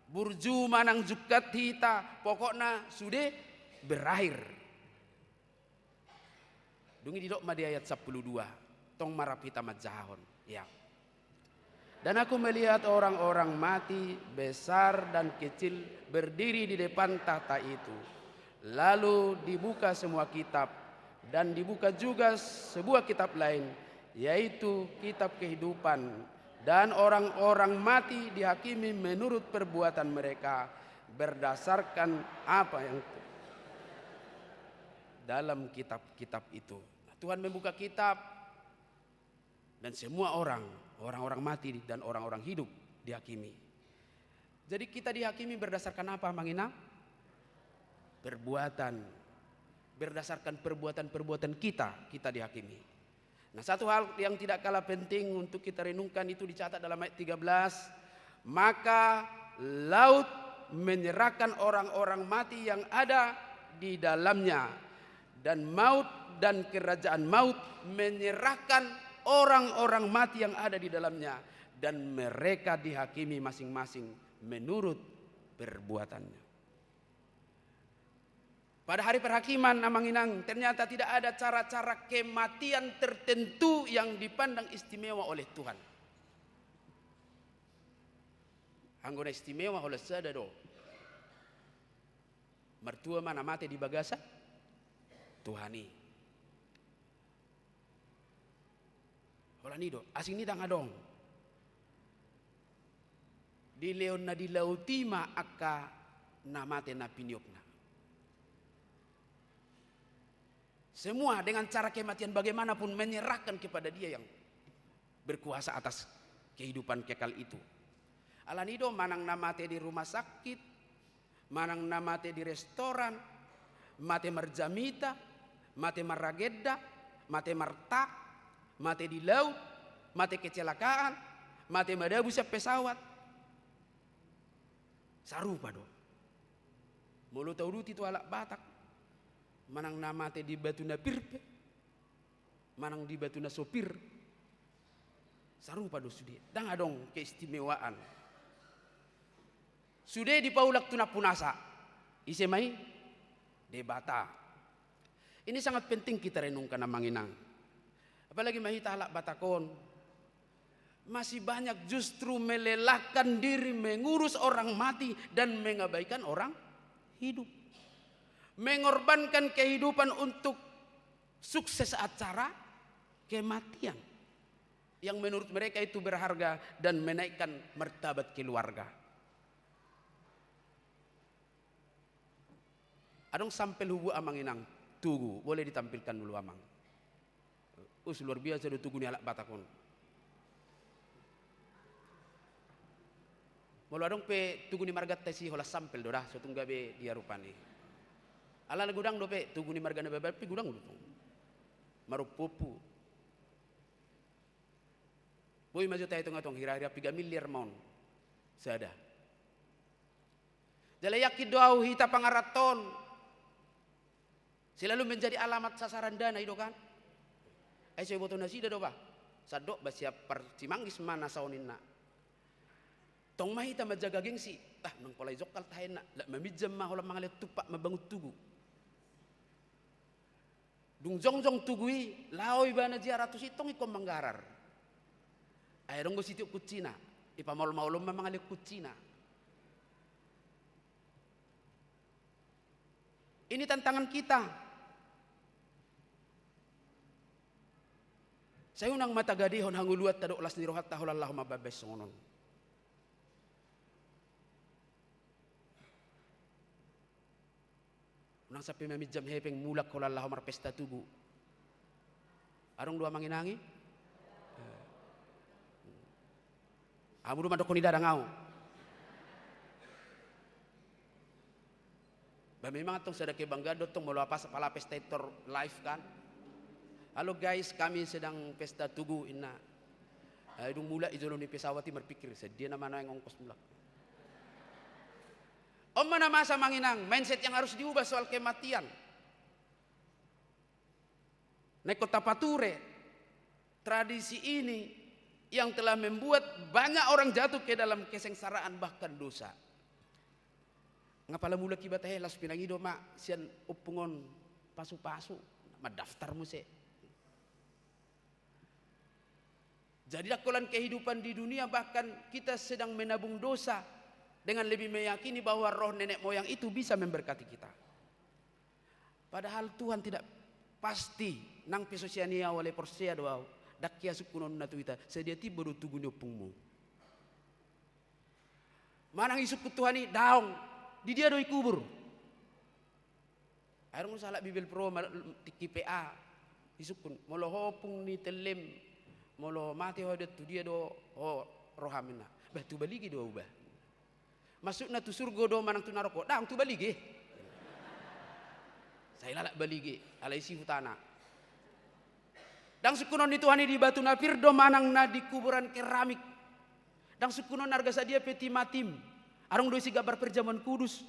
burju manang jukat hita, pokoknya sudah berakhir. Dungi didok madi ayat 12, tong marap hita majahon. Ya. Dan aku melihat orang-orang mati besar dan kecil berdiri di depan tahta itu. Lalu dibuka semua kitab dan dibuka juga sebuah kitab lain yaitu kitab kehidupan, dan orang-orang mati dihakimi menurut perbuatan mereka berdasarkan apa yang dalam kitab-kitab itu. Tuhan membuka kitab dan semua orang-orang mati dan orang-orang hidup dihakimi. Jadi kita dihakimi berdasarkan apa, Manginang? Perbuatan. Berdasarkan perbuatan-perbuatan kita dihakimi. Nah, satu hal yang tidak kalah penting untuk kita renungkan itu dicatat dalam ayat 13. Maka laut menyerahkan orang-orang mati yang ada di dalamnya, dan maut dan kerajaan maut menyerahkan orang-orang mati yang ada di dalamnya, dan mereka dihakimi masing-masing menurut perbuatannya. Pada hari perhakiman, Manginang, ternyata tidak ada cara-cara kematian tertentu yang dipandang istimewa oleh Tuhan. Anggona istimewa oleh sadado. Mertua mana mati di bagasa? Tuhani. Hola nido, asing nidang adong. Di leon na di lautima aka namate na piniokna. Semua dengan cara kematian bagaimanapun menyerahkan kepada dia yang berkuasa atas kehidupan kekal itu. Alanido manang namate di rumah sakit, manang namate di restoran, mate marjamita, mate marragedda, mate marta, mate di laut, mate kecelakaan, mate madabu sa pesawat. Sarupa do. Mulu tauduti itu alak Batak. Manang namate di batu na pirpe, manang di batu na sopir. Sarupa do sudah. Dang adong keistimewaan. Sudah di paulak tuna punasa. Ise mai debata. Ini sangat penting kita renungkan na Manginang. Apalagi mahita halak Batakon. Masih banyak justru melelahkan diri mengurus orang mati dan mengabaikan orang hidup. Mengorbankan kehidupan untuk sukses acara kematian yang menurut mereka itu berharga dan menaikkan martabat keluarga. Adong sampai hubu Manginang, tugu boleh ditampilkan dulu Amang. Luar biasa do tugu ni alak Batakon. Mulu adong pe tugu ni margat si hola sampel do dah sotungga be dia rupani. Ala gudang dope tugu ni margana beberapa gudang dulu. Marupupu. Boy maju tayo tong hira-hira 3 miliar maun. Sada. Jalayaki doau hita pangaraton. Selalu menjadi alamat sasaran dana itu kan. Ay saya boto nasi do ba. Sadok ba siap percimanggis mana sauninna. Tong mahita majaga gengsi. Nang polay jokal tahen na. La mamijam mah hola mangalet tupak mabangut tugu. Dung jongjong tugui laoy bana dia ratus itong ikom manggarar. Ayrong go sitiuk kucina. Ipamaul-maulom mamangalik kucina. Ini tantangan kita. Saya unang matagadihon hanguluat tadok las nirohat tahulallahu mababes ngonon. Nang sapi mamijam hepeng mulak hulallahu marpesta tugu. Arong dua Manginangi. Amu rumah dokoni dadang au. Memang atong sedang kebangga dotong mau apa sepala pesta live kan. Halo guys, kami sedang pesta tugu ina. Idung mula ijolong ni pesawati berpikir sedia nama yang ongkos mulak. Om mana masa Manginang, mindset yang harus diubah soal kematian. Naik kota Pature, tradisi ini yang telah membuat banyak orang jatuh ke dalam kesengsaraan bahkan dosa. Ngapala mula kibat las pinangido mak sian upungon pasu-pasu, madaftar mo se. Jadi dakolan kehidupan di dunia bahkan kita sedang menabung dosa. Dengan lebih meyakini bahwa roh nenek moyang itu bisa memberkati kita. Padahal Tuhan tidak pasti nang pisosiania oleh porsia doa dak kia sukunon na tuita sedia tiba do tugunyo pungmu. Manang isuk Tuhan ni daong di dia do ikubur. Air mo salah Bibil Pro tiki PA isukun molo hopung ni telem molo mati hodet tu dia do rohamina. Bah tu baligi do ubah. Masuk na tu surga do manang tu naroko. Daong tu baligi. Saya lalak baligi alai si hutana. Dang sukunon ni Tuhan di batu napir do manang na di kuburan keramik. Dang sukunon harga sadia peti matim. Arong do isi gambar perjamuan kudus.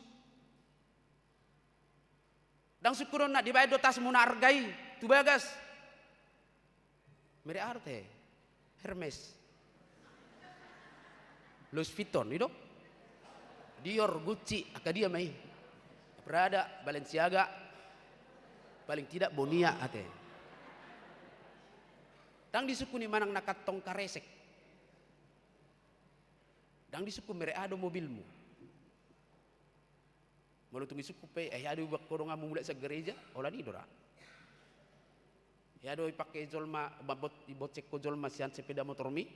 Dang sukunon na dibayar do tas muna argai tu bagas. Mere arte Hermes. Louis Vuitton itu. Dior, Gucci, akadia mai. Prada, Balenciaga, paling tidak Bonia ate. Dang disukuni manang nakatong karesek. Dang disuku mere ado mobilmu. Malu tungi suku pe ado bak koronga mulai sa gereja, ola ni dora. Ado pakai jolma bot cek ko jolma sian sepeda motor mi.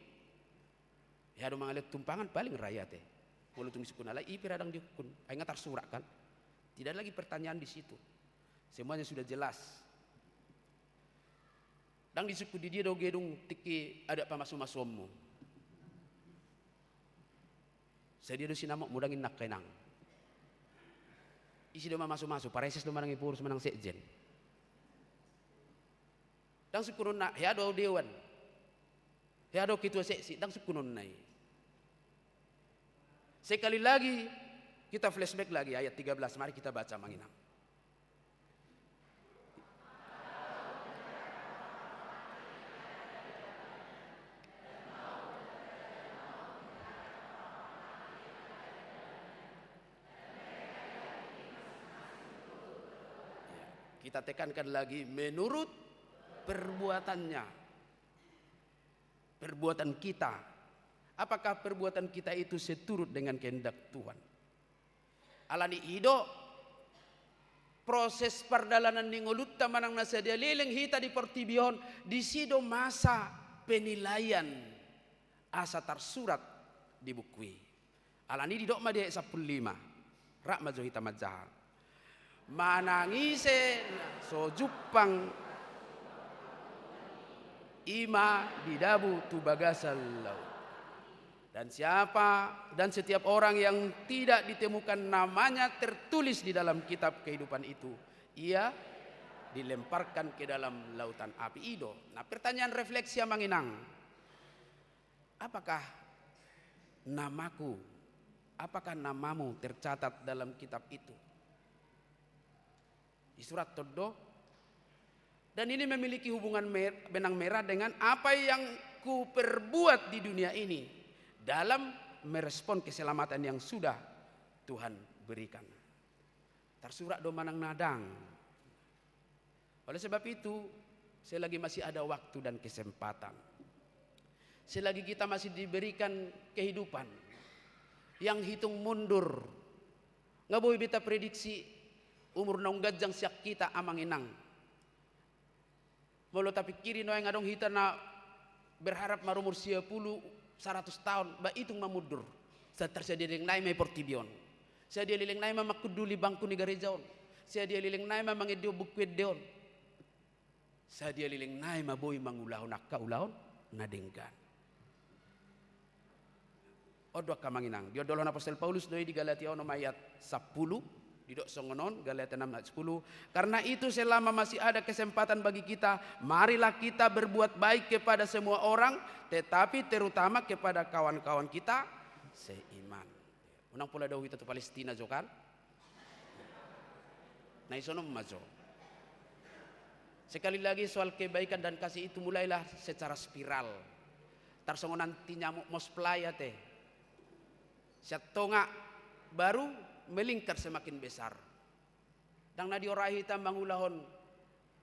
Ado mangalet tumpangan paling raya teh. Malu tungi suku nala ipir adang diukun. Ai ngatar surak kan. Tidak lagi pertanyaan di situ. Semuanya sudah jelas. Dang di suku di dia do gedung tiki ada pamasu-masommu. Saya dia do sinamok mudangin nak kenang. Isi do masuk-masuk, pareses do manang ipurus manang sekjen. Dang sukunon na, ya do dewan. Ya do ketua seksi, dang sukunon nai. Sekali lagi kita flashback lagi ayat 13, mari kita baca manginang. Kita tekankan lagi menurut perbuatannya. Perbuatan kita. Apakah perbuatan kita itu seturut dengan kehendak Tuhan? Alani ido proses perdalanan ningolutta manang nasa dia leleng hita di pertibion di sido masa penilaian asa tersurat di bukui. Alani di dok ma dia 15. Rak majo hita majah. Manangise so jupang ima didabu tu bagasal laut. Dan setiap orang yang tidak ditemukan namanya tertulis di dalam kitab kehidupan itu, ia dilemparkan ke dalam lautan api ido. Nah, pertanyaan refleksi yang manginang. Apakah namamu tercatat dalam kitab itu? Di surat Todo. Dan ini memiliki hubungan benang merah dengan apa yang ku perbuat di dunia ini dalam merespon keselamatan yang sudah Tuhan berikan. Tersurat do manang nadang. Oleh sebab itu, selagi masih ada waktu dan kesempatan, selagi kita masih diberikan kehidupan yang hitung mundur, nggak boleh beta prediksi umur naung gajang siak kita amang inang. Molo tapi kiri no yang adong hita na berharap marumur 10 100 tahun ba itung mamudur. Satar saya dileng nai mai portibion. Saya dia lileng nai makuduli bangku ni garejaon. Saya dia lileng nai mangedio bukwed deon. Saya dia lileng nai maboy mangulahon nakkaulahon nadenggan. Odo kamanginang. Dia dolon Apostol Paulus doi di Galatia ono ayat 10. Didok songonon Galatia 6 ayat 10. Karena itu selama masih ada kesempatan bagi kita, marilah kita berbuat baik kepada semua orang, tetapi terutama kepada kawan-kawan kita seiman. Unang pula daw kita tu Palestina jo kan? Nah isono majo. Sekali lagi soal kebaikan dan kasih itu mulailah secara spiral. Tarsongonan tinyamuk mosplaya teh. Siatonga baru melingkar semakin besar. Dang na diorahi tambang ulahon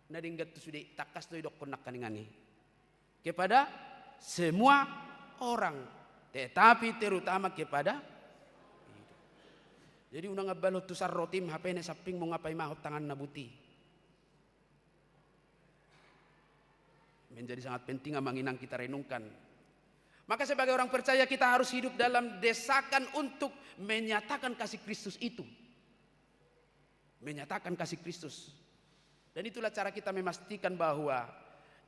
na dinggat tu sudi takas tu dok konak kaningani. Kepada semua orang, tetapi terutama kepada jadi unang ngabalot tu sarrotim HP na saping mo ngapay mahot tangan na buti. menjadi sangat penting amanginang kita renungkan. Maka sebagai orang percaya kita harus hidup dalam desakan untuk menyatakan kasih Kristus itu. Menyatakan kasih Kristus. Dan itulah cara kita memastikan bahwa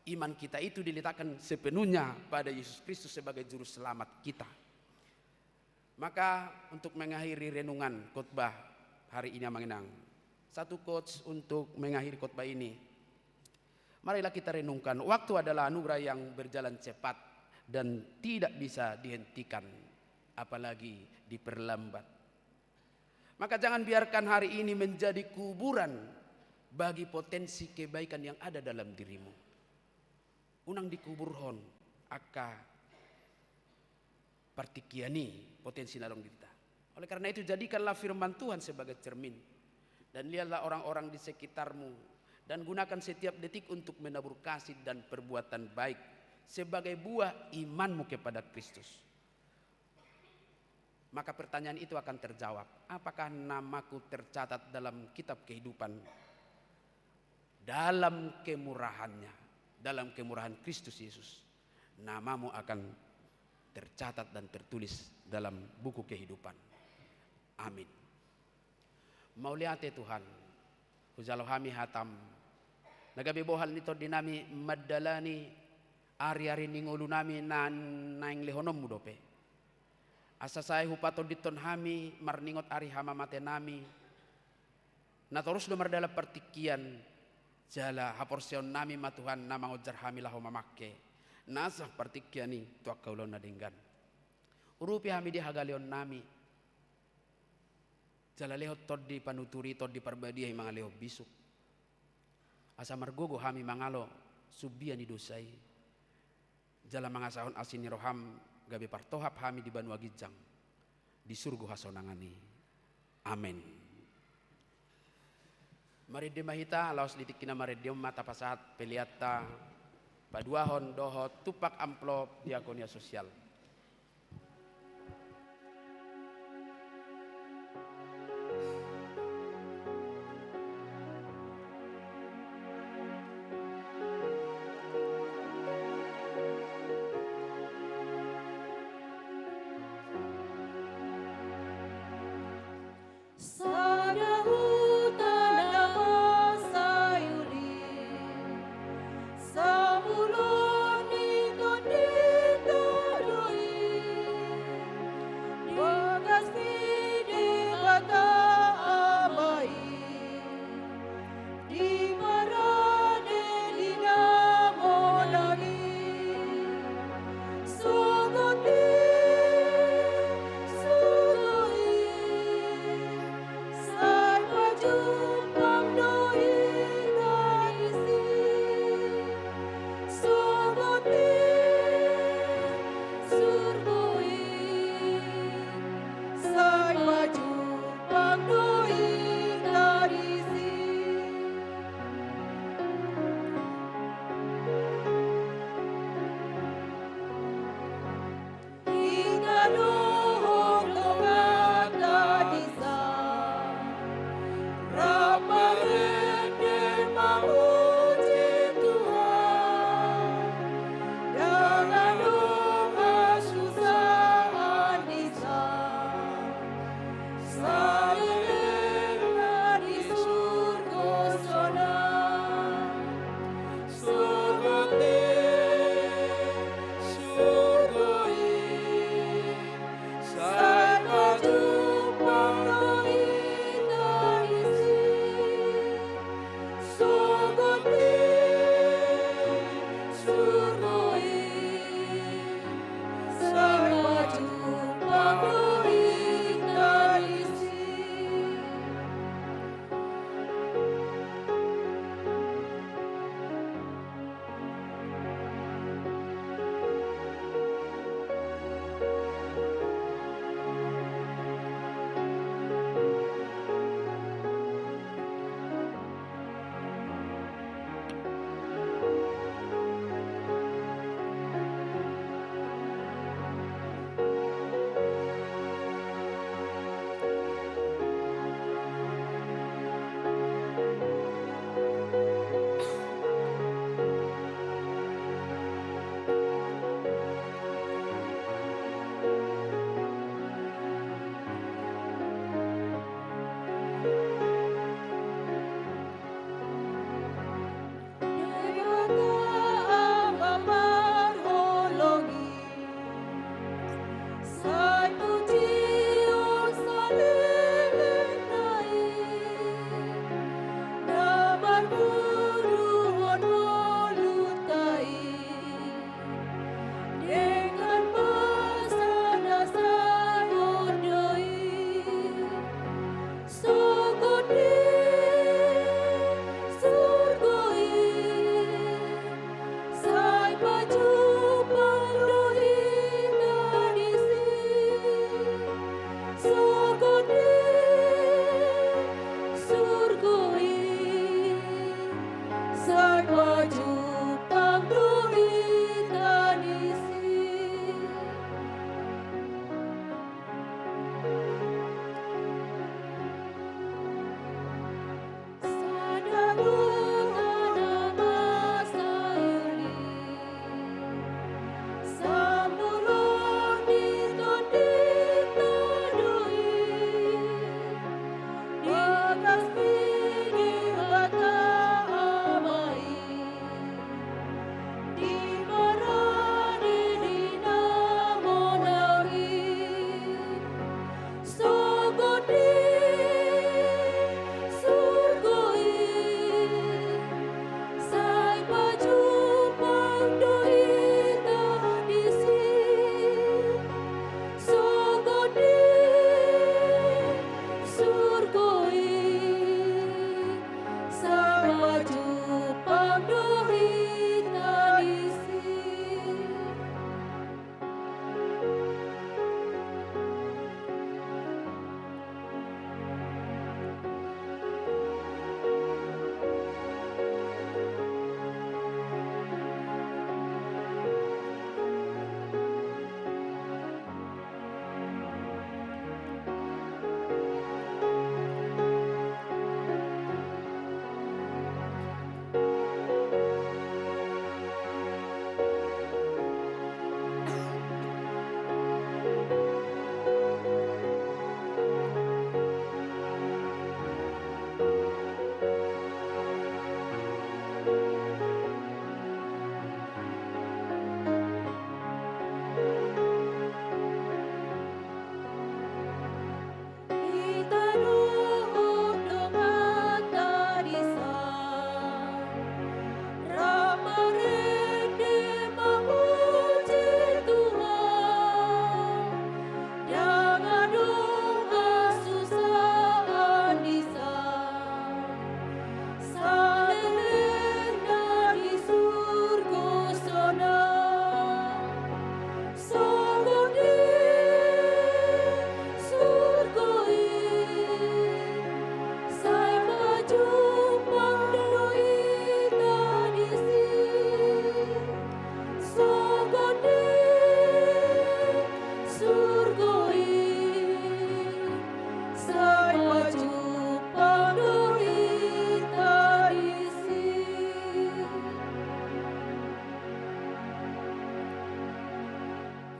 iman kita itu diletakkan sepenuhnya pada Yesus Kristus sebagai juru selamat kita. Maka untuk mengakhiri renungan khotbah hari ini amanginang, satu quotes untuk mengakhiri khotbah ini. Marilah kita renungkan, waktu adalah anugerah yang berjalan cepat dan tidak bisa dihentikan, apalagi diperlambat. Maka jangan biarkan hari ini menjadi kuburan bagi potensi kebaikan yang ada dalam dirimu. Unang dikuburhon aka partikiani potensi dalam kita. Oleh karena itu jadikanlah firman Tuhan sebagai cermin. Dan lihatlah orang-orang di sekitarmu. Dan gunakan setiap detik untuk menabur kasih dan perbuatan baik sebagai buah imanmu kepada Kristus. Maka pertanyaan itu akan terjawab. Apakah namaku tercatat dalam kitab kehidupan? Dalam kemurahannya, dalam kemurahan Kristus Yesus, namamu akan tercatat dan tertulis dalam buku kehidupan. Amin. Mauliate Tuhan, hujalohami hatam, nagabi bohal nito dinami madalani ari-ari ningulu nami na naing lehonom mudope. Asa saya hupato diton hami marningot ari hama mate nami. Na terus lumar dalam pertikian jala haporsion nami matuhan nama ngojar hami laho mamakke. Nasah partikiani tuak kaulon nadinggan. Urupi hami di hagalion nami. Jala leho tod di panuturi tod di parbadiah mga leho bisuk. Asa margogo hami mangalo subiani dosai. Jala mga sahon asin ni roham gabi partohap hami di Banua Gijang di surgo hasonangani. Amin. Mari demahita laos litik kina mari diom mata pasat peliata paduahon dohot tupak amplop diakonia sosial.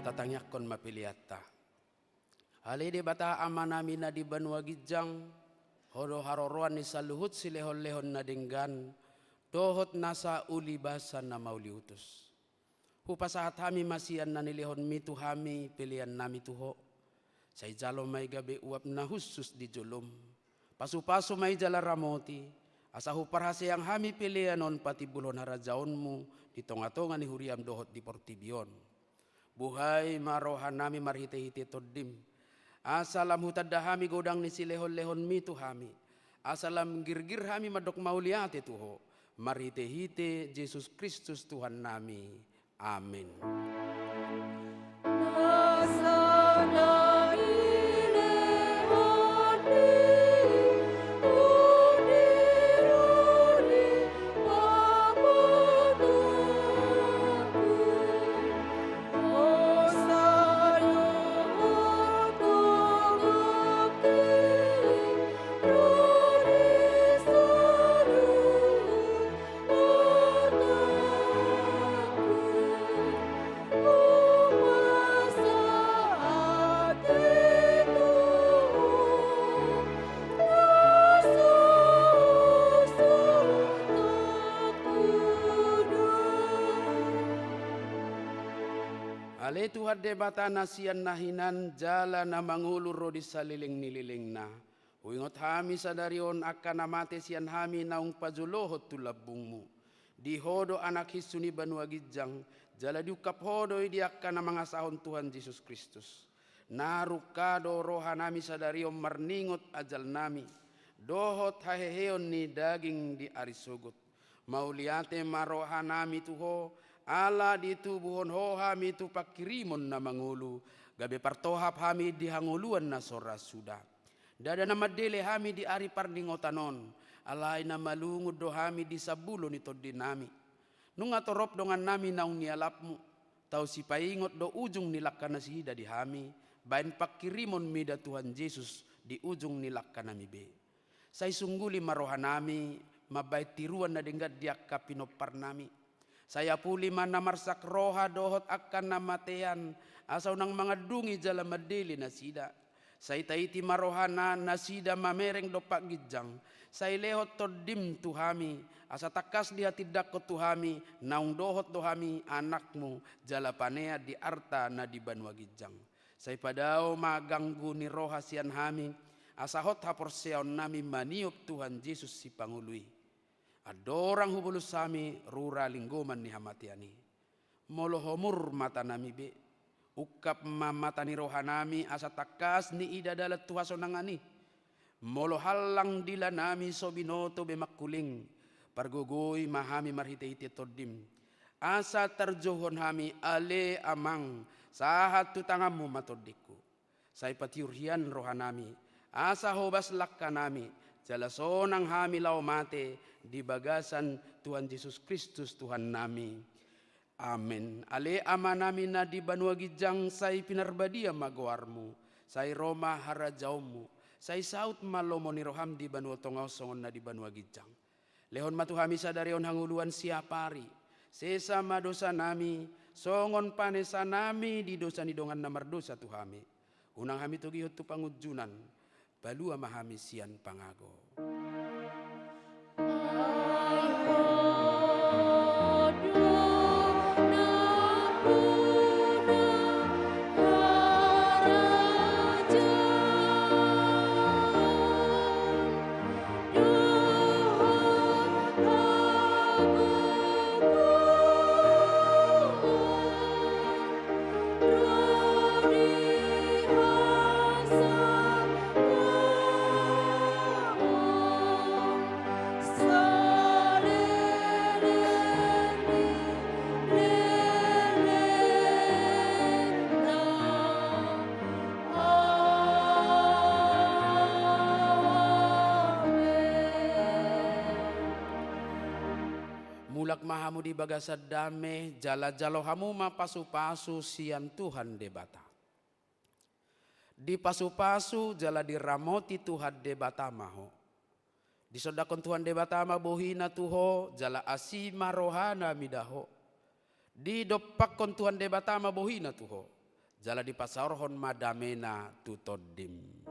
Tatangyakkon mapiliatta. Halide bata amanami na di banwa gijang, hodo haroroan ni saluhut silehon-lehon na dinggan, dohot nasa ulibasan na mauliutos. Hupasahat hami masian na nilihon mitu hami pilihan nami tuho. Say jalo may gabi uap na husus di julum. Pasu-pasu may jala ramoti, asa huparhasayang hami pilihanon pati bulon harajaonmu, di tonga-tonga ni huriam dohot di portibion. Buhay marohan nami marhite-hite todim. Asalam hutadda hami godang ni silehon-lehon mitu hami. Asalam girgir hami madok mauliate tuho. Marhite-hite Jesus Kristus Tuhan nami. Amin. Ale Tuhan debata nasian nahinan jala na mangulur ro di saliling nililing na. Huingot hami sadarion akan namate sian hami naung pajulohot tulabungmu. Di hodo anak hisuni banua gijang, jala diukap hodo di akan na mga sahon Tuhan Yesus Kristus. narukado rohanami sadario marningot ajal nami, dohot haheheon ni daging di arisogot, mauliate marohanami tuho, ala ditubuhon hohami tu pakirimon na mangulu, gabe partohap hami di hanguluan na sora suda. Dada na madele hami di ari parningotanon, alay na malungod do hami di sabulo nito dinami. Nung atorop dongan nami naung nialapmu, tau si paingot do ujung nilakka na sihida di hami, bain pakirimon mida Tuhan Yesus di ujung nilakka nami be. Say sungguli marohanami, mabait tiruan na denggat diak kapinopar nami. Saya puli manamarsak roha dohot akan namatean, asaw nang mga dungi jala madeli na sida. Say taiti marohana na sida mamereng do pagidjang, say lehot todim tuhami, asa takas di hatidak ko tuhami, naung dohot dohami anakmu, jala panea di arta na di banwagidjang. Say padao maganggu ni roha sian hami, asa hot haporseon nami maniop Tuhan Yesus si Pangului. Adorang hubulus sami rura linggoman ni hamatiani. Molohomur mata nami be. Ukap mamata ni rohanami asa takas ni ida dalat tuhasonangani. Molohalang dila nami sobinoto be makuling. Pargugoy mahami marhite-hite todim. Asa terjohon hami ale amang sahat tutangamu matodiku. Say patiurhian rohanami. Asa hobas lakkanami. Jalasonang hami lau mate di bagasan Tuhan Yesus Kristus Tuhan nami. Amin. Ale ama nami na di banua gijang say pinarbadia magawarmu. Say Roma harajaumu. Say saut malomo ni roham di banua tongaw songon na di banua gijang. Lehon matuhami sadarion hanguluan siapari. Sesa madosa nami. Songon panesa nami di dosa ni dongan na mardosa tuhami. Unang hami tugihot tu pangujunan. Balua mahami sian pangago. Mulak mahamu di bagasad dame, jala jalo hamu mapasu-pasu sian Tuhan debata. Di pasu-pasu jala diramoti Tuhan debata maho. Di sodakon Tuhan debata mabohina tuho, jala asima rohana midaho. Di dopakon Tuhan debata mabohina tuho, jala di pasarhon madamena tutodim.